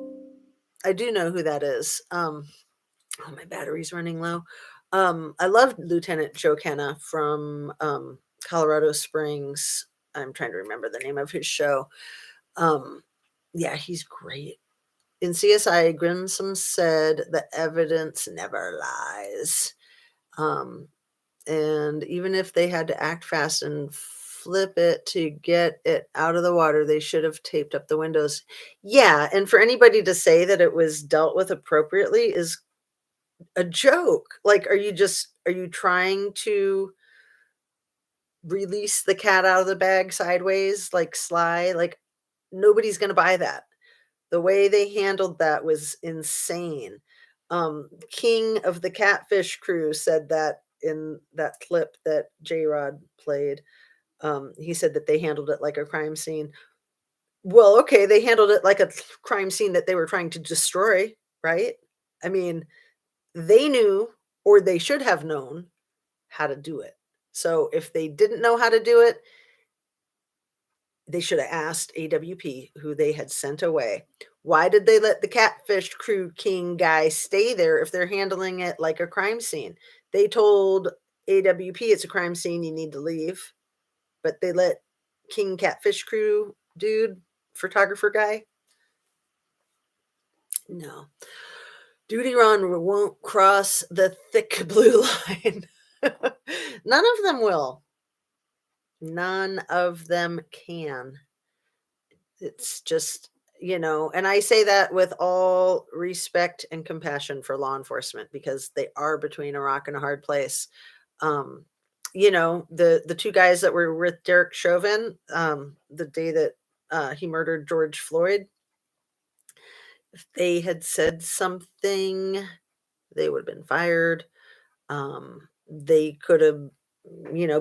I do know who that is. Oh, my battery's running low. I love Lieutenant Joe Kenna from Colorado Springs. I'm trying to remember the name of his show. Yeah, he's great. In CSI, Grimsom said the evidence never lies. And even if they had to act fast and flip it to get it out of the water, they should have taped up the windows. Yeah, and for anybody to say that it was dealt with appropriately is a joke. Like, are you trying to release the cat out of the bag sideways like Sly? Like, nobody's going to buy that. The way they handled that was insane. King of the Catfish Crew said that in that clip that J-Rod played. He said that they handled it like a crime scene. Well, okay, they handled it like a crime scene that they were trying to destroy, right? I mean, they knew, or they should have known, how to do it. So if they didn't know how to do it, they should have asked AWP, who they had sent away. Why did they let the Catfish Crew King guy stay there if they're handling it like a crime scene? They told AWP it's a crime scene, you need to leave. But they let King Catfish Crew dude, photographer guy? No. Duty Ron won't cross the thick blue line. None of them will. None of them can. It's just, and I say that with all respect and compassion for law enforcement because they are between a rock and a hard place. The two guys that were with Derek Chauvin, the day that he murdered George Floyd, if they had said something, they would have been fired. They could have,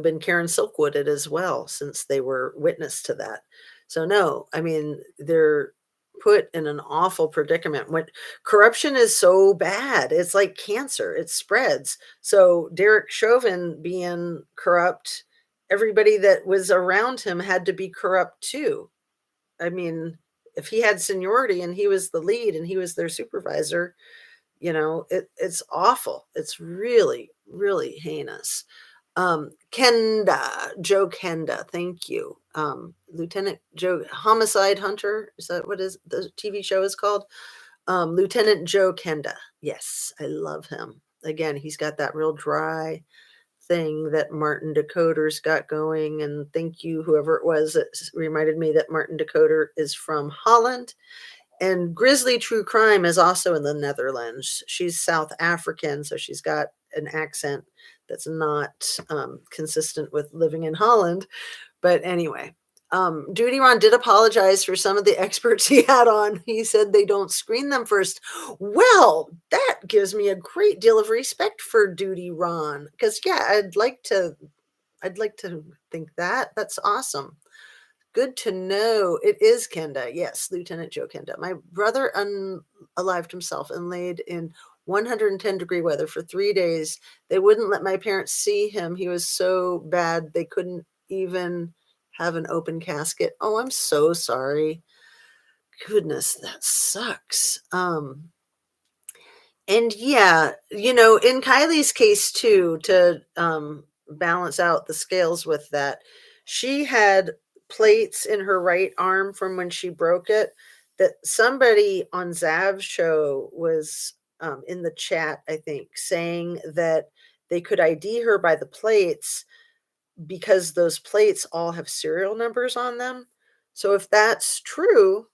been Karen Silkwooded as well, since they were witness to that. So no, I mean, they're put in an awful predicament. When corruption is so bad, it's like cancer, it spreads. So Derek Chauvin being corrupt, everybody that was around him had to be corrupt too. I mean, if he had seniority and he was the lead and he was their supervisor, it's awful. It's really, really heinous. Joe Kenda, thank you. Lieutenant Joe, Homicide Hunter, is that what the TV show is called? Lieutenant Joe Kenda. Yes, I love him. Again, he's got that real dry thing that Martin Decoder's got going. And thank you, whoever it was that reminded me that Martin Decoder is from Holland. And Grizzly True Crime is also in the Netherlands. She's South African, so she's got an accent that's not consistent with living in Holland. But anyway, Duty Ron did apologize for some of the experts he had on. He said they don't screen them first. Well, that gives me a great deal of respect for Duty Ron, because yeah, I'd like to think that. That's awesome. Good to know. It is Kenda. Yes, Lieutenant Joe Kenda. My brother unalived himself and laid in 110-degree weather for 3 days. They wouldn't let my parents see him. He was so bad they couldn't even have an open casket. Oh, I'm so sorry. Goodness, that sucks. And yeah, in Kylie's case too, to balance out the scales with that, she had plates in her right arm from when she broke it that somebody on Zav's show was in the chat, I think, saying that they could ID her by the plates because those plates all have serial numbers on them. So if that's true,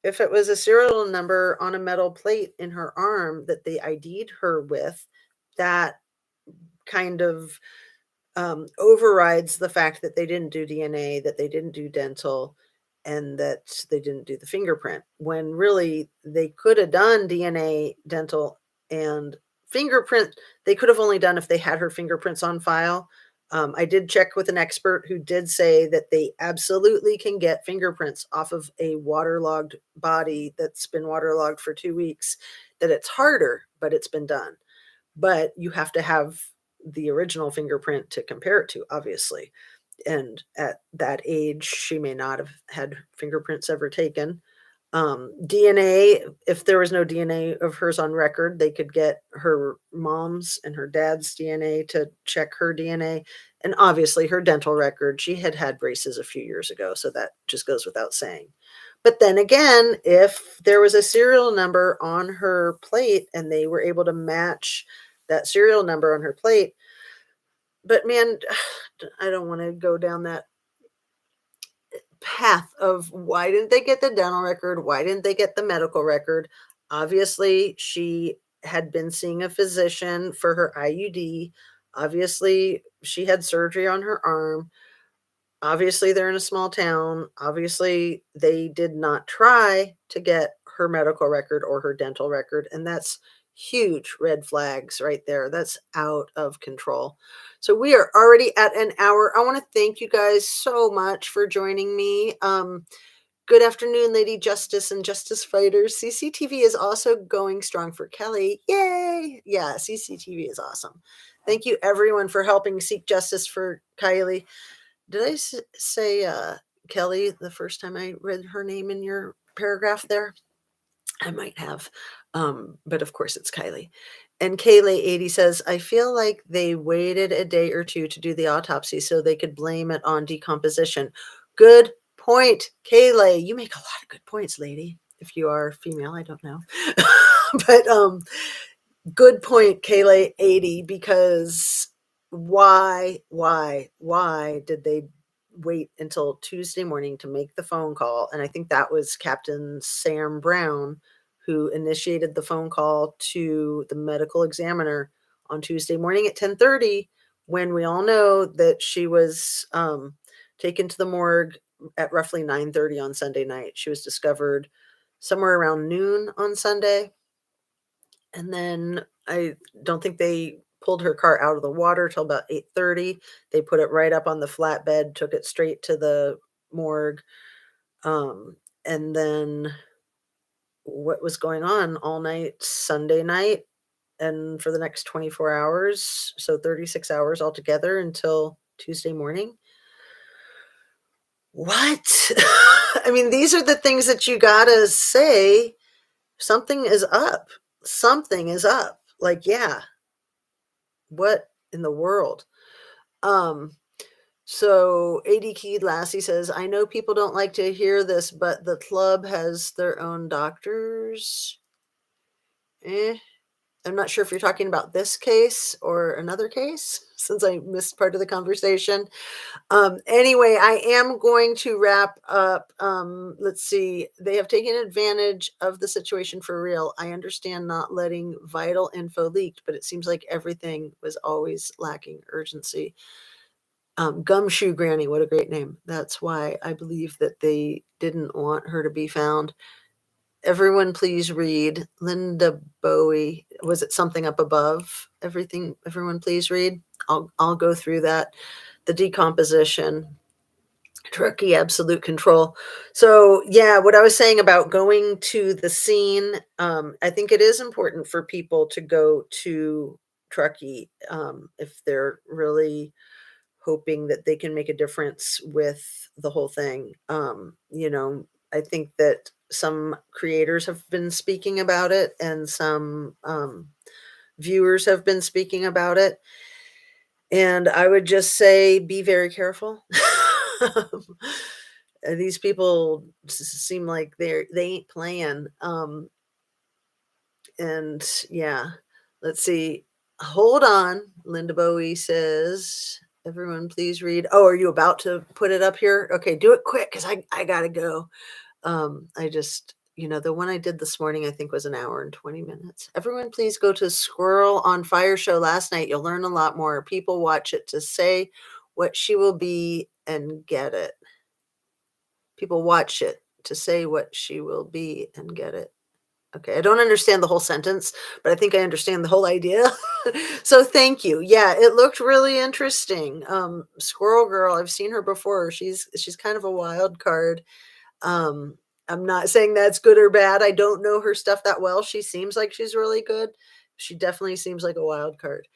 if it was a serial number on a metal plate in her arm that they ID'd her with, that kind of overrides the fact that they didn't do DNA, that they didn't do dental, and that they didn't do the fingerprint, when really they could have done DNA, dental, and fingerprint. They could have only done if they had her fingerprints on file. I did check with an expert who did say that they absolutely can get fingerprints off of a waterlogged body that's been waterlogged for 2 weeks, that it's harder, but it's been done. But you have to have the original fingerprint to compare it to, obviously. And at that age, she may not have had fingerprints ever taken. DNA, if there was no DNA of hers on record, they could get her mom's and her dad's DNA to check her DNA. And obviously her dental record, she had had braces a few years ago, so that just goes without saying. But then again, if there was a serial number on her plate and they were able to match that serial number on her plate, but man, I don't want to go down that path of why didn't they get the dental record? Why didn't they get the medical record? Obviously, she had been seeing a physician for her IUD. Obviously, she had surgery on her arm. Obviously, they're in a small town. Obviously, they did not try to get her medical record or her dental record. And that's huge red flags right there. That's out of control. So we are already at an hour. I want to thank you guys so much for joining me. Good afternoon, Lady Justice and Justice Fighters. CCTV is also going strong for Kelly. Yay! Yeah, CCTV is awesome. Thank you, everyone, for helping seek justice for Kiely. Did I say Kelly the first time I read her name in your paragraph there? I might have, but of course it's Kiely. And Kaylee80 says, I feel like they waited a day or two to do the autopsy so they could blame it on decomposition. Good point, Kaylee. You make a lot of good points, lady. If you are female, I don't know. But good point, Kaylee80, because why did they wait until Tuesday morning to make the phone call? And I think that was Captain Sam Brown who initiated the phone call to the medical examiner on Tuesday morning at 10:30, when we all know that she was taken to the morgue at roughly 9:30 on Sunday night. She was discovered somewhere around noon on Sunday. And then I don't think they pulled her car out of the water till about 8:30. They put it right up on the flatbed, took it straight to the morgue. And then what was going on all night Sunday night and for the next 24 hours, so 36 hours altogether until Tuesday morning? What? I mean, these are the things that you gotta say. Something is up. Something is up. Like, yeah, what in the world? So AD Keyed Lassie says, I know people don't like to hear this, but the club has their own doctors. I'm not sure if you're talking about this case or another case, since I missed part of the conversation. Anyway, I am going to wrap up. Let's see. They have taken advantage of the situation for real. I understand not letting vital info leaked, but it seems like everything was always lacking urgency. Gumshoe Granny, what a great name. That's why I believe that they didn't want her to be found. Everyone please read Linda Bowie. Was it Something Up Above? Everyone please read. I'll go through that. The decomposition, Turkey absolute control. So yeah, what I was saying about going to the scene, I think it is important for people to go to Truckee if they're really hoping that they can make a difference with the whole thing. I think that some creators have been speaking about it and some viewers have been speaking about it. And I would just say, be very careful. These people seem like they ain't playing. And yeah, let's see. Hold on. Linda Bowie says, everyone please read. Oh, are you about to put it up here? Okay, do it quick because I gotta go. I just you know, the one I did this morning, I think was an hour and 20 minutes. Everyone, please go to Squirrel on Fire show last night. You'll learn a lot more. People watch it to say what she will be and get it. People watch it to say what she will be and get it. Okay, I don't understand the whole sentence, but I think I understand the whole idea. So thank you. Yeah, it looked really interesting. Squirrel Girl, I've seen her before. She's kind of a wild card. Um, I'm not saying that's good or bad. I don't know her stuff that well. She seems like she's really good. She definitely seems like a wild card.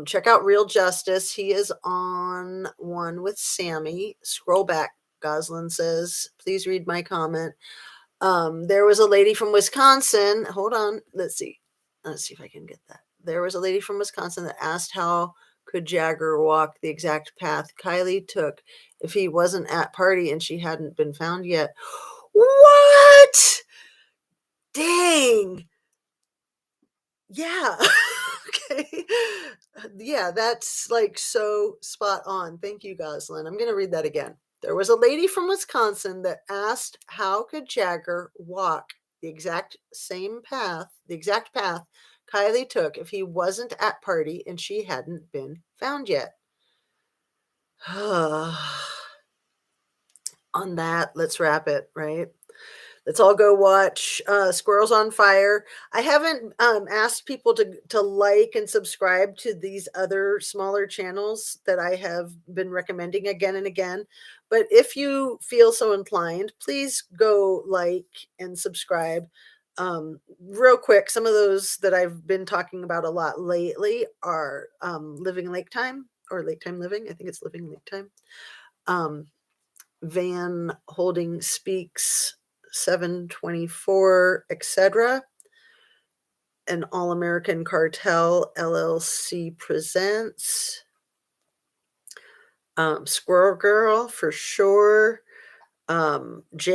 Check out Real Justice. He is on one with Sammy. Scroll back. Goslin says, please read my comment. There was a lady from Wisconsin. Hold on. Let's see. Let's see if I can get that. There was a lady from Wisconsin that asked how could Jagger walk the exact path Kiely took if he wasn't at party and she hadn't been found yet. What? Dang. Yeah. Okay. Yeah, that's like so spot on. Thank you, Goslin. I'm going to read that again. There was a lady from Wisconsin that asked how could Jagger walk the exact path Kiely took if he wasn't at party and she hadn't been found yet. On that, let's wrap it, right? Let's all go watch Squirrels on Fire. I haven't asked people to like and subscribe to these other smaller channels that I have been recommending again and again. But if you feel so inclined, please go like and subscribe. Real quick, some of those that I've been talking about a lot lately are Living Lake Time or Lake Time Living. I think it's Living Lake Time. Van Holding Speaks, 724, etc. An All American Cartel LLC presents. Squirrel Girl for sure. J